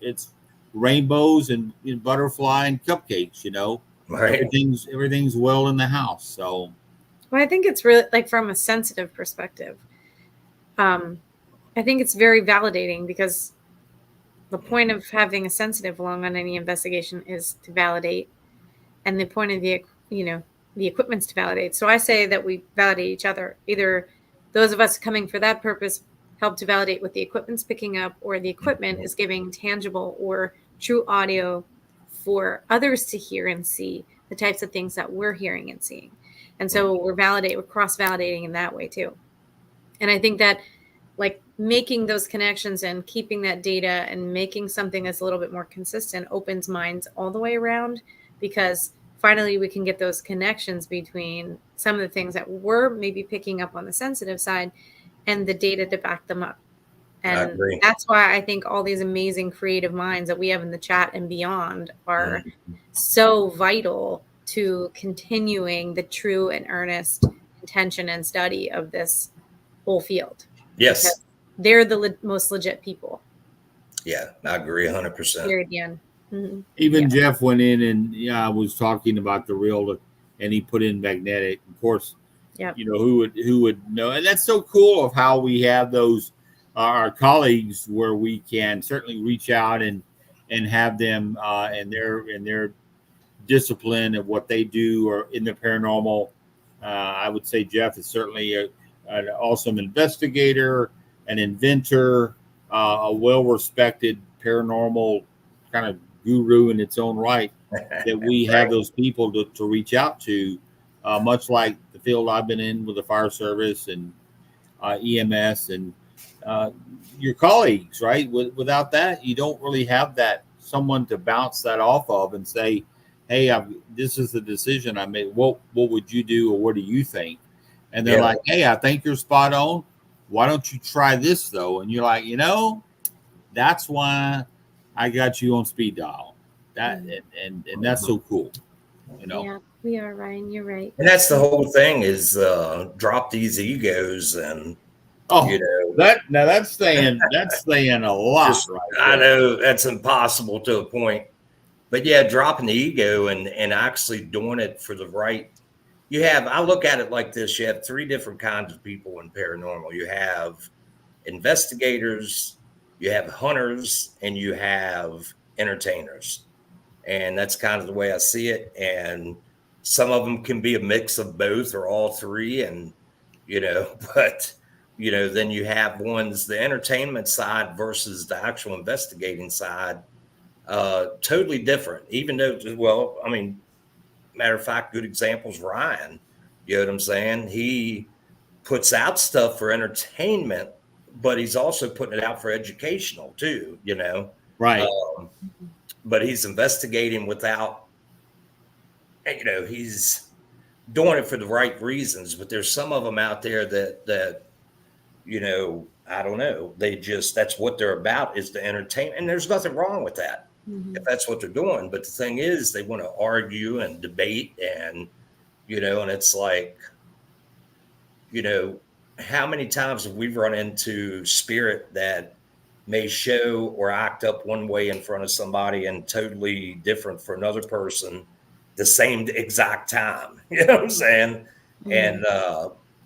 rainbows and butterfly and cupcakes, Right. Everything's well in the house. So, well, I think it's really like from a sensitive perspective. I think it's very validating because the point of having a sensitive along on any investigation is to validate, and the point of the equipment's to validate. So I say that we validate each other. Either those of us coming for that purpose help to validate what the equipment's picking up, or the equipment is giving tangible or true audio for others to hear and see the types of things that we're hearing and seeing. And so we're cross-validating in that way too. And I think that like making those connections and keeping that data and making something that's a little bit more consistent opens minds all the way around, because finally we can get those connections between some of the things that we're maybe picking up on the sensitive side and the data to back them up. And that's why I think all these amazing creative minds that we have in the chat and beyond are so vital to continuing the true and earnest intention and study of this whole field. Yes. Because they're the most legit people. Yeah, I agree 100%. Here again. Even Jeff went in and was talking about the reel, and he put in magnetic. Of course, who would know? And that's so cool of how we have those our colleagues where we can certainly reach out and have them and their discipline of what they do or in the paranormal. I would say Jeff is certainly an awesome investigator, an inventor, a well-respected paranormal kind of guru in its own right, that we have those people to reach out to, much like the field I've been in with the fire service and EMS and your colleagues, right? Without that, you don't really have that someone to bounce that off of and say, hey, this is the decision I made. What would you do, or what do you think? And they're like, hey, I think you're spot on. Why don't you try this, though? And you're like, that's why I got you on speed dial. that and that's so cool, you know. Yeah, we are, Ryan. You're right. And that's the whole thing is drop these egos and Oh, you know that's saying a lot just right I there. know that's impossible to a point. But yeah, dropping the ego and actually doing it for the right. I look at it like this. You have three different kinds of people in paranormal. You have investigators, you have hunters, and you have entertainers. And that's kind of the way I see it. And some of them can be a mix of both or all three. And, but, then you have ones, the entertainment side versus the actual investigating side, totally different. Even though, well, I mean, matter of fact, good examples, Ryan, you know what I'm saying? He puts out stuff for entertainment, but he's also putting it out for educational too, Right. But he's investigating without, he's doing it for the right reasons. But there's some of them out there that I don't know. That's what they're about, is to entertain. And there's nothing wrong with that if that's what they're doing. But the thing is, they want to argue and debate and it's like, how many times have we run into spirit that may show or act up one way in front of somebody and totally different for another person the same exact time? You know what I'm saying? And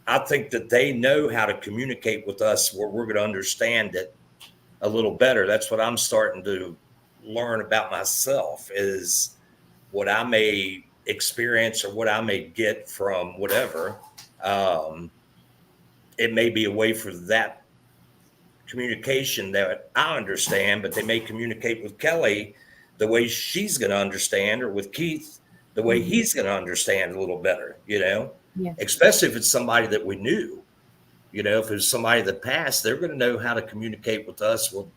I think that they know how to communicate with us where we're going to understand it a little better. That's what I'm starting to learn about myself, is what I may experience or what I may get from whatever. It may be a way for that communication that I understand, but they may communicate with Kelly the way she's going to understand, or with Keith the way he's going to understand a little better, especially if it's somebody that we knew. If it's somebody that passed, they're going to know how to communicate with us. Well,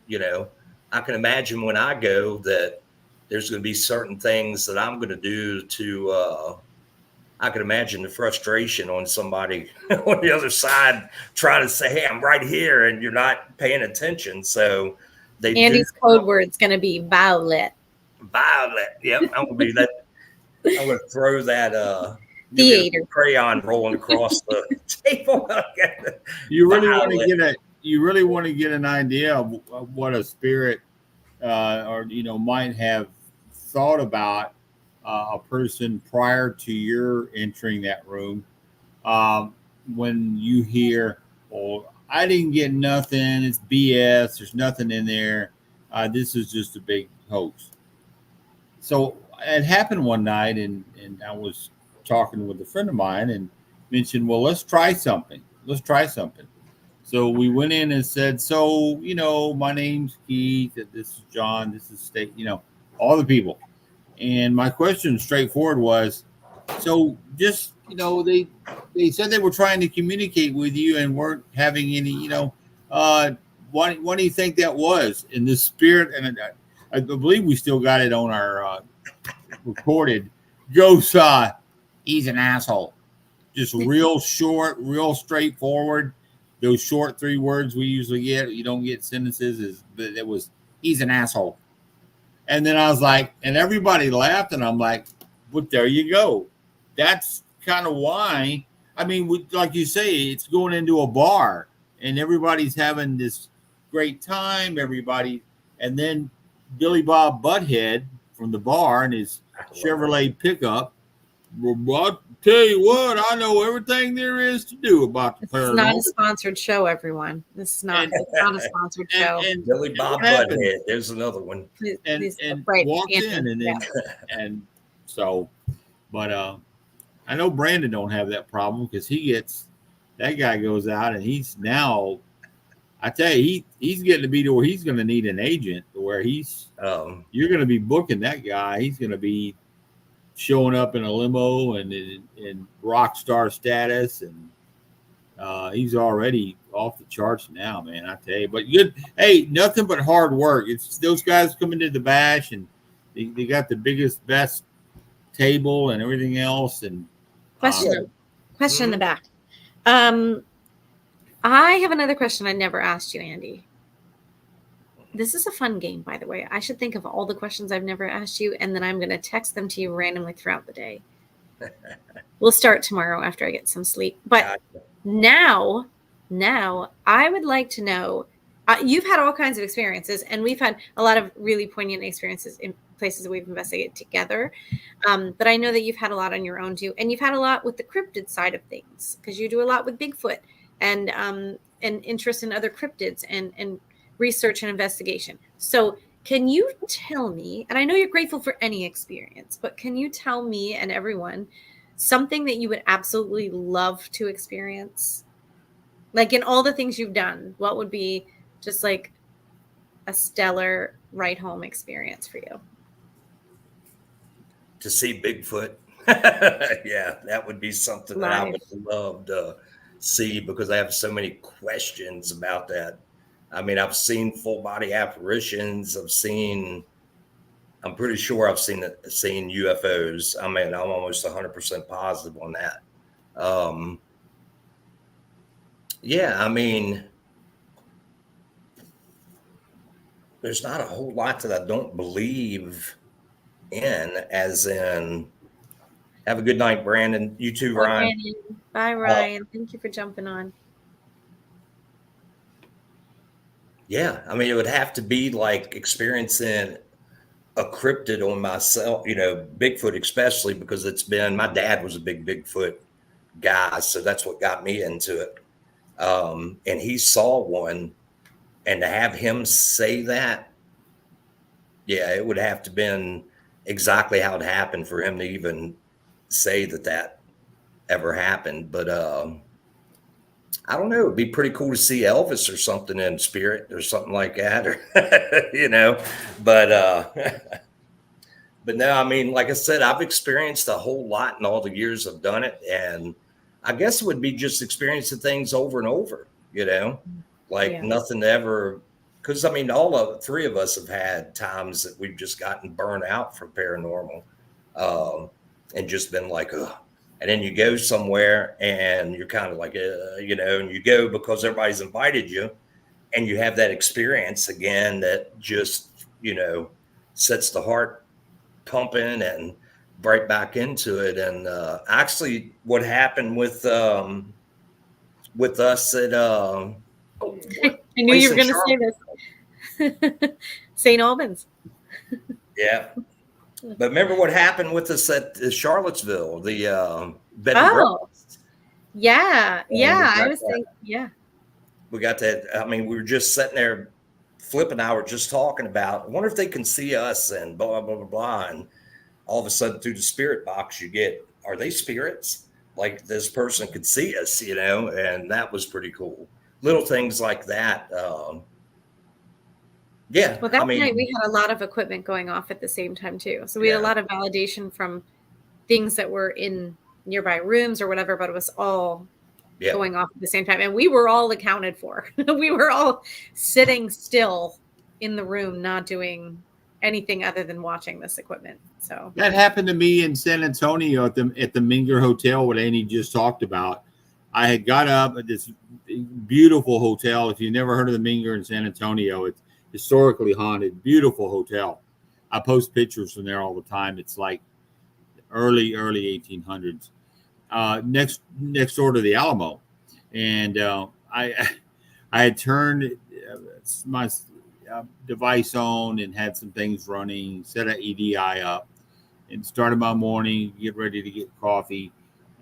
I can imagine when I go that there's going to be certain things that I'm going to do to, I can imagine the frustration on somebody on the other side trying to say, "Hey, I'm right here," and you're not paying attention. So Andy's code word's going to be violet. Violet. Yep. I'm going to be that. I'm going to throw that theater crayon rolling across the table. You really want to get an idea of what a spirit or might have thought about a person prior to your entering that room. When you hear, "Oh, I didn't get nothing. It's BS. There's nothing in there. This is just a big hoax." So it happened one night, and I was talking with a friend of mine and mentioned, "Well, let's try something. Let's try something." So we went in and said, "So, my name's Keith. This is John. This is State. All the people." And my question straightforward was, "So just, they said they were trying to communicate with you and weren't having any, what do you think that was?" In the spirit, and I believe we still got it on our recorded. Goes, "He's an asshole." Just real short, real straightforward. Those short 3 words we usually get, you don't get sentences, but it was, "He's an asshole." And then I was like, and everybody laughed, and I'm like, but there you go. That's kind of why. I mean, like you say, it's going into a bar and everybody's having this great time. Everybody, and then Billy Bob Butthead from the bar in his Chevrolet pickup. "Well, I'll tell you what, I know everything there is to do about the paranormal." It's not a sponsored show, everyone. It's not a sponsored show. And Billy Bob Butthead, there's another one. And right, walked in, and then and so, but I know Brandon don't have that problem, because that guy goes out and he's now, I tell you, he's getting to be to where he's going to need an agent, to where you're going to be booking that guy. He's going to be showing up in a limo and in rock star status, and he's already off the charts now, man. I tell you, but good. Hey, nothing but hard work. It's those guys coming to the bash, and they got the biggest, best table and everything else. And question in the back. I have another question I never asked you, Andy. This is a fun game, by the way. I should think of all the questions I've never asked you, and then I'm going to text them to you randomly throughout the day. We'll start tomorrow after I get some sleep. But Gotcha. now I would like to know, you've had all kinds of experiences, and we've had a lot of really poignant experiences in places that we've investigated together. But I know that you've had a lot on your own too, and you've had a lot with the cryptid side of things, because you do a lot with Bigfoot and interest in other cryptids and research and investigation. So can you tell me, and I know you're grateful for any experience, but can you tell me and everyone something that you would absolutely love to experience? Like, in all the things you've done, what would be just like a stellar ride home experience for you? To see Bigfoot. Yeah, that would be something that I Live. would love to see, because I have so many questions about that. I mean, I've seen full body apparitions. I'm pretty sure I've seen UFOs. I mean, I'm almost 100% positive on that. Yeah, I mean, there's not a whole lot that I don't believe in, as in, have a good night, Brandon. You too, Bye, Ryan. Brandon. Bye, Ryan. Thank you for jumping on. Yeah, I mean, it would have to be like experiencing a cryptid on myself, Bigfoot, especially because my dad was a big Bigfoot guy. So that's what got me into it. And he saw one, and to have him say that, yeah, it would have to been exactly how it happened for him to even say that ever happened. But I don't know. It'd be pretty cool to see Elvis or something in spirit or something like that, or But but no, I mean, like I said, I've experienced a whole lot in all the years I've done it, and I guess it would be just experiencing things over and over, like Yeah. nothing ever. Because I mean, all of three of us have had times that we've just gotten burned out from paranormal, and just been like, ugh. And then you go somewhere and you're kind of like, and you go because everybody's invited you, and you have that experience again that just, sets the heart pumping and right back into it. And actually, what happened with us at what I knew you place were in going to say Charlotte? this. St. Albans. Yeah. But remember what happened with us at Charlottesville, the bed and Oh, breakfast? yeah. And Yeah. I was thinking, yeah. we got that. I mean, we were just sitting there, Flip and I were just talking about, I wonder if they can see us and blah, blah, blah, blah. And all of a sudden through the spirit box, you get, are they spirits? Like this person could see us, and that was pretty cool. Little things like that. Yeah, Well, I that night mean, we had a lot of equipment going off at the same time too. So we had a yeah, lot of validation from things that were in nearby rooms or whatever, but it was all yeah. going off at the same time. And we were all accounted for. We were all sitting still in the room, not doing anything other than watching this equipment. So that happened to me in San Antonio at the Minger Hotel, what Annie just talked about. I had got up at this beautiful hotel. If you've never heard of the Minger in San Antonio, it's historically haunted, beautiful hotel. I post pictures from there all the time. It's like early 1800s. Next door to the Alamo, and I had turned my device on and had some things running, set an EDI up, and started my morning, get ready to get coffee,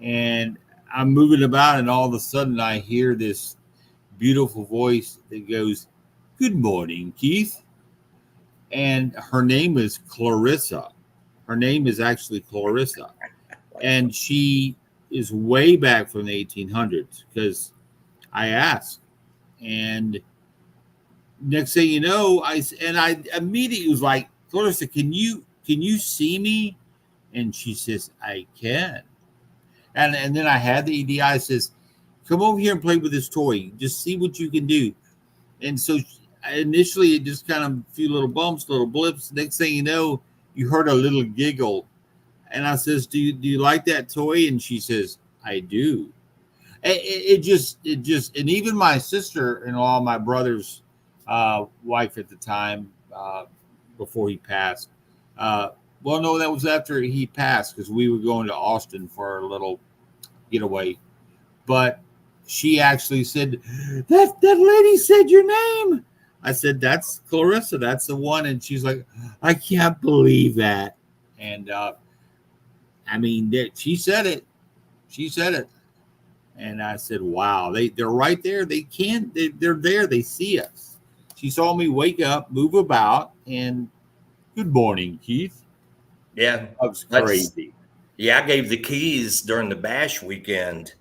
and I'm moving about, and all of a sudden I hear this beautiful voice that goes, "Good morning, Keith," and her name is Clarissa. Her name is actually Clarissa, and she is way back from the 1800s, because I asked, and next thing you know, I immediately was like, Clarissa, can you see me? And she says, I can. And then I had the EDI says, come over here and play with this toy. Just see what you can do. And so initially it just kind of a few little bumps, little blips. Next thing you know, you heard a little giggle. And I says, do you like that toy? And she says, I do. It just, and even my sister-in-law, my brother's wife at the time, before he passed. Well, no, that was after he passed because we were going to Austin for a little getaway. But she actually said, that lady said your name. I said, that's Clarissa. That's the one. And she's like, I can't believe that. And I mean, she said it. She said it. And I said, wow, they're right there. They're there. They see us. She saw me wake up, move about, and good morning, Keith. Yeah, That was crazy. Yeah, I gave the keys during the bash weekend.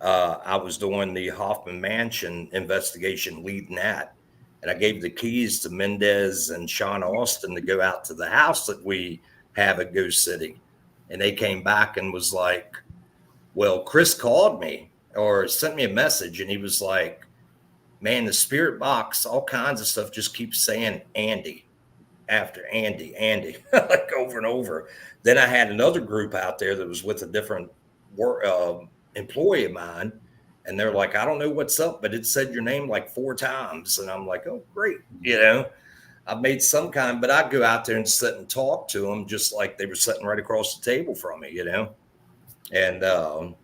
I was doing the Hoffman Mansion investigation, leading that, and I gave the keys to Mendez and Sean Austin to go out to the house that we have at Ghost City, and they came back and was like, "Well, Chris called me or sent me a message, and he was like, man, the spirit box, all kinds of stuff just keeps saying Andy." After Andy, like over and over. Then I had another group out there that was with a different employee of mine, and they're like, I don't know what's up, but it said your name like 4 times, and I'm like, oh great, I've made some kind. But I go out there and sit and talk to them just like they were sitting right across the table from me, and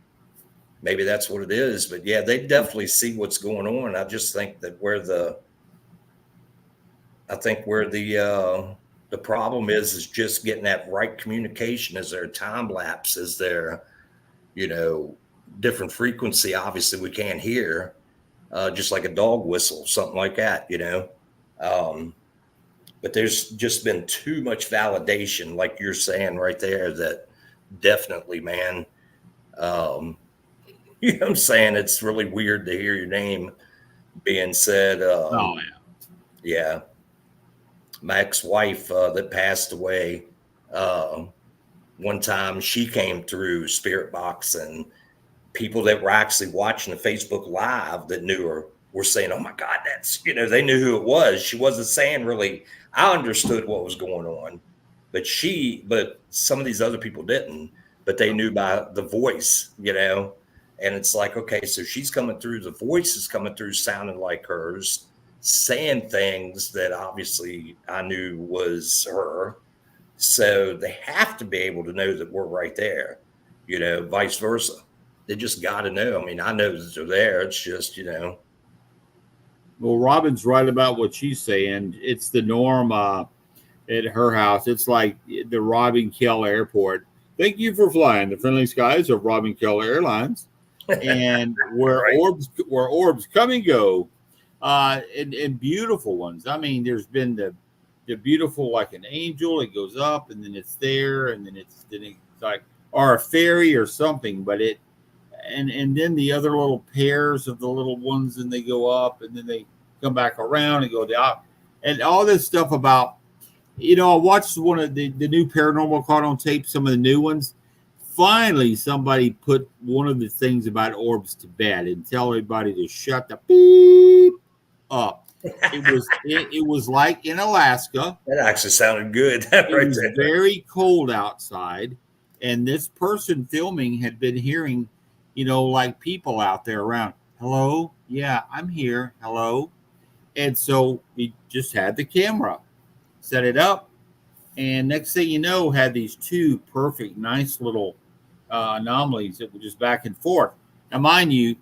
maybe that's what it is. But yeah, they definitely see what's going on. I just think that where the problem is just getting that right communication. Is there a time lapse? Is there, different frequency? Obviously, we can't hear, just like a dog whistle, something like that, But there's just been too much validation, like you're saying right there, that definitely, man, what I'm saying? It's really weird to hear your name being said. Oh, Yeah. My ex-wife that passed away, one time she came through Spirit Box, and people that were actually watching the Facebook Live that knew her were saying, oh my God, that's, they knew who it was. She wasn't saying really, I understood what was going on, but some of these other people didn't, but they knew by the voice, and it's like, okay, so she's coming through, the voice is coming through sounding like hers, saying things that obviously I knew was her. So they have to be able to know that we're right there, vice versa. They just got to know. I mean, I know that they're there. It's just, Well, Robin's right about what she's saying. It's the norm at her house. It's like the Robin Kell Airport. Thank you for flying the friendly skies of Robin Kell Airlines, and where Right. orbs come and go, and beautiful ones. I mean, there's been the beautiful like an angel. It goes up and then it's there, and then it's like or a fairy or something. But it and then the other little pairs of the little ones, and they go up and then they come back around and go down, and all this stuff about. I watched one of the new Paranormal caught on tape, some of the new ones. Finally, somebody put one of the things about orbs to bed and tell everybody to shut the beep up. It was like in Alaska. That actually sounded good. It was very cold outside, and this person filming had been hearing, like people out there around. Hello, yeah, I'm here. Hello, and so we just had the camera, set it up, and next thing you know, had these 2 perfect, nice little anomalies that were just back and forth. Now, mind you,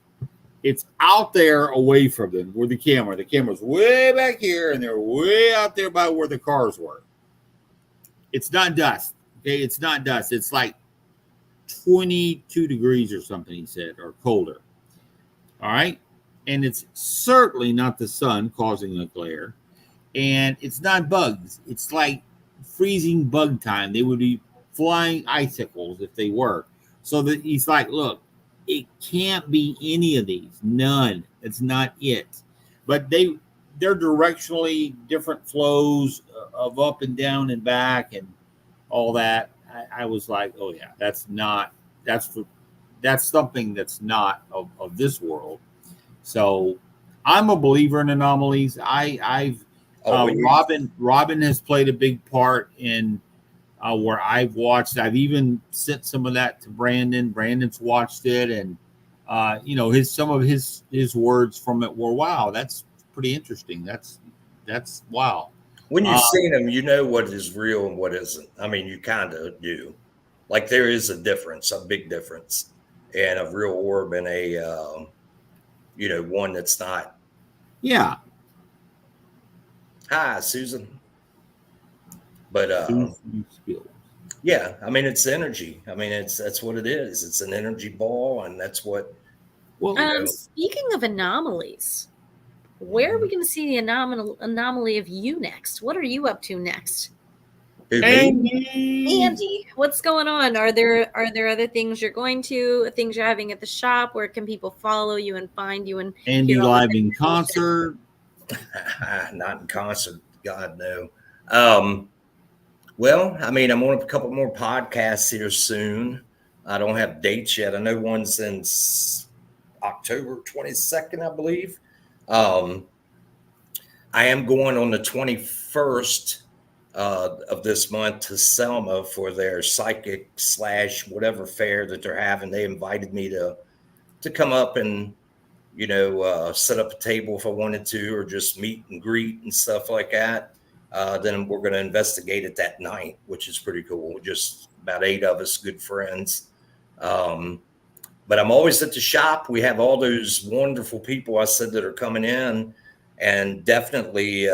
it's out there away from them where the camera's way back here, and they're way out there by where the cars were. It's not dust. Okay, it's not dust. It's like 22 degrees or something, he said, or colder. All right, and it's certainly not the sun causing the glare, and it's not bugs. It's like freezing bug time. They would be flying icicles if they were. So that he's like, look, it can't be any of these. None. It's not it. But they're directionally different flows of up and down and back and all that. I was like, oh yeah, that's something that's not of this world. So I'm a believer in anomalies. Robin has played a big part in where I've watched. I've even sent some of that to Brandon. Brandon's watched it, and some of his words from it were, "Wow, that's pretty interesting. That's That's wow. When you've seen them, you know what is real and what isn't. I mean, you kind of do. Like there is a difference, a big difference, and a real orb and a one that's not. Yeah. Hi, Susan. But yeah, I mean it's energy. I mean that's what it is. It's an energy ball, and that's what. Well, speaking of anomalies, where are we going to see the anomaly of you next? What are you up to next? Andy, what's going on? Are there other things you're going to, things you're having at the shop? Where can people follow you and find you and Andy live in concert? Not in concert, God no. Well, I mean, I'm on a couple more podcasts here soon. I don't have dates yet. I know one since October 22nd, I believe. I am going on the 21st of this month to Selma for their psychic / whatever fair that they're having. They invited me to come up and set up a table if I wanted to, or just meet and greet and stuff like that. Then we're going to investigate it that night, which is pretty cool. Just about 8 of us, good friends. But I'm always at the shop. We have all those wonderful people I said that are coming in, and definitely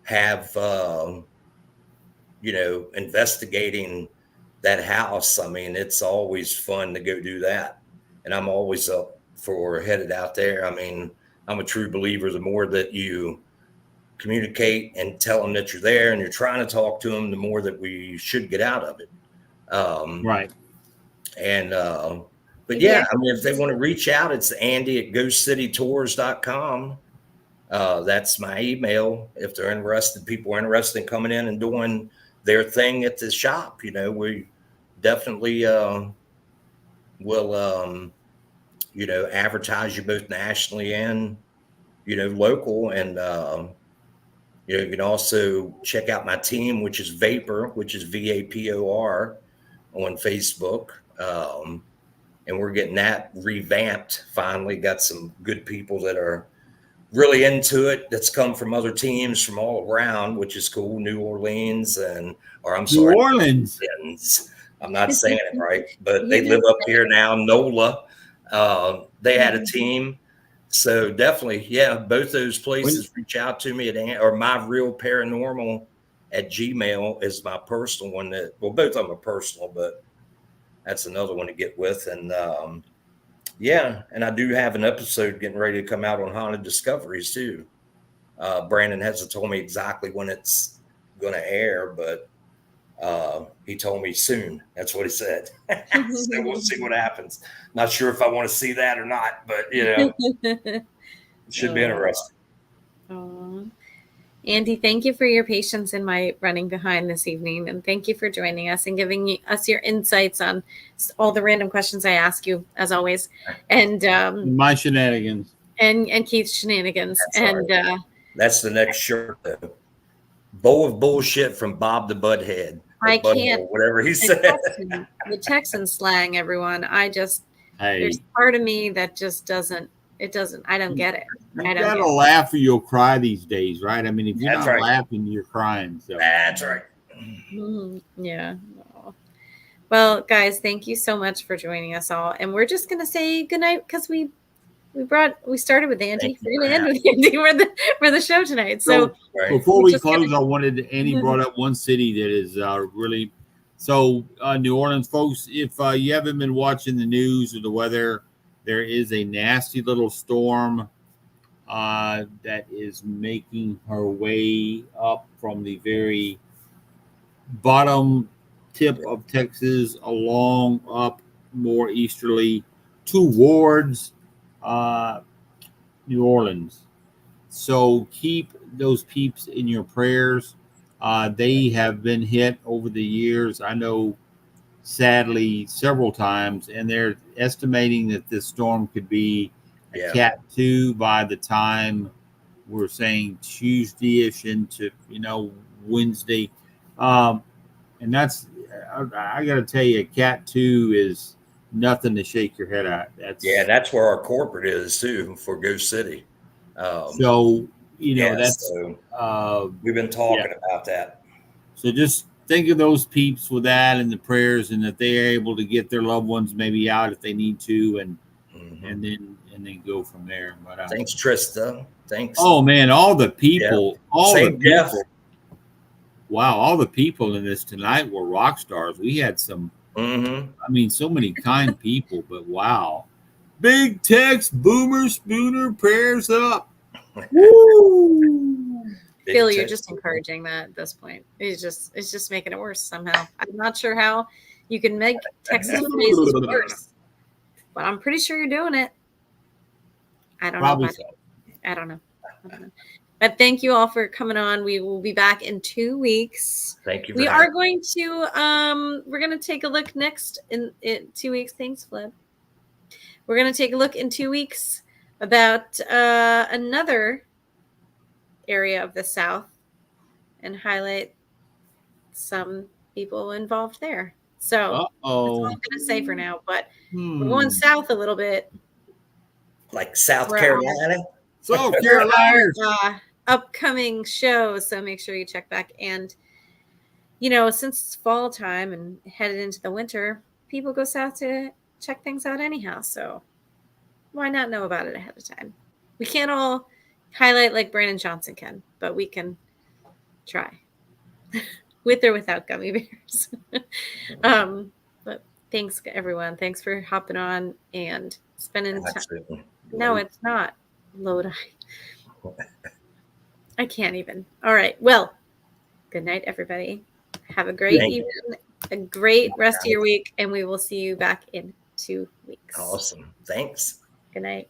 have investigating that house. I mean, it's always fun to go do that, and I'm always up for headed out there. I mean, I'm a true believer. The more that you communicate and tell them that you're there and you're trying to talk to them, the more that we should get out of it. Right. And but yeah, I mean, if they want to reach out, it's Andy@GhostCityTours.com. That's my email. If they're interested, people are interested in coming in and doing their thing at the shop, we definitely will advertise you both nationally and local. And you can also check out my team, which is Vapor, which is VAPOR on Facebook. And we're getting that revamped finally. Got some good people that are really into it, that's come from other teams from all around, which is cool. New Orleans New Orleans. I'm not saying it right, but they live up here now. NOLA. They had a team. So definitely, yeah, both those places reach out to me or my real paranormal at Gmail is my personal one. Both of them are personal, but that's another one to get with. And yeah, and I do have an episode getting ready to come out on Haunted Discoveries too. Brandon hasn't told me exactly when it's going to air, but he told me soon. That's what he said. So we'll see what happens. Not sure if I want to see that or not, but it should be interesting. Andy, thank you for your patience in my running behind this evening, and thank you for joining us and giving us your insights on all the random questions I ask you, as always, and my shenanigans and Keith's shenanigans. That's the next shirt, though. Bowl of bullshit from Bob the Butthead. I can't. Whatever he said. The Texan slang, everyone. There's part of me that just doesn't. It doesn't. I don't get it. You gotta laugh or you'll cry these days, right? I mean, if you're not laughing, you're crying. So that's right. Yeah. Well, guys, thank you so much for joining us all, and we're just gonna say goodnight because we started with Andy. We're gonna end with Andy for the show tonight. So before we close, Andy brought up one city that is really New Orleans, folks. If you haven't been watching the news or the weather, there is a nasty little storm that is making her way up from the very bottom tip of Texas along up more easterly towards New Orleans. So keep those peeps in your prayers. They have been hit over the years. I know, sadly, several times, and they're estimating that this storm could be a Cat 2 by the time we're saying Tuesday-ish into Wednesday. And that's I got to tell you, Cat 2 is nothing to shake your head at. That's where our corporate is too for Ghost City. So you know, Yeah, that's so we've been talking about that. So just think of those peeps with that and the prayers, and that they are able to get their loved ones maybe out if they need to, and then go from there. But thanks, Trista. Thanks. Oh man, all the people, Same Jeff. Wow, all the people in this tonight were rock stars. We had some, I mean, so many kind people, but wow. Big Tex, Boomer, Spooner, prayers up. Woo! Phil, you're just encouraging that at this point. It's just making it worse somehow. I'm not sure how you can make Texas phrases worse, but I'm pretty sure you're doing it. I don't know. I don't know. But thank you all for coming on. We will be back in 2 weeks. Thank you. We are going to we're going to take a look next in 2 weeks. Thanks, Flip. We're going to take a look in 2 weeks about another area of the South and highlight some people involved there. So that's all I'm going to say for now. But we're going south a little bit, like South Carolina. South Carolina. Upcoming shows, so make sure you check back. And you know, since it's fall time and headed into the winter, people go south to check things out anyhow, so why not know about it ahead of time? We can't all highlight like Brandon Johnson can, but we can try with or without gummy bears. But thanks everyone, thanks for hopping on and spending time. No, it's not Lodi. I can't even. All right. Well, good night, everybody. Have a great evening, a great rest of your week, and we will see you back in 2 weeks. Awesome. Thanks. Good night.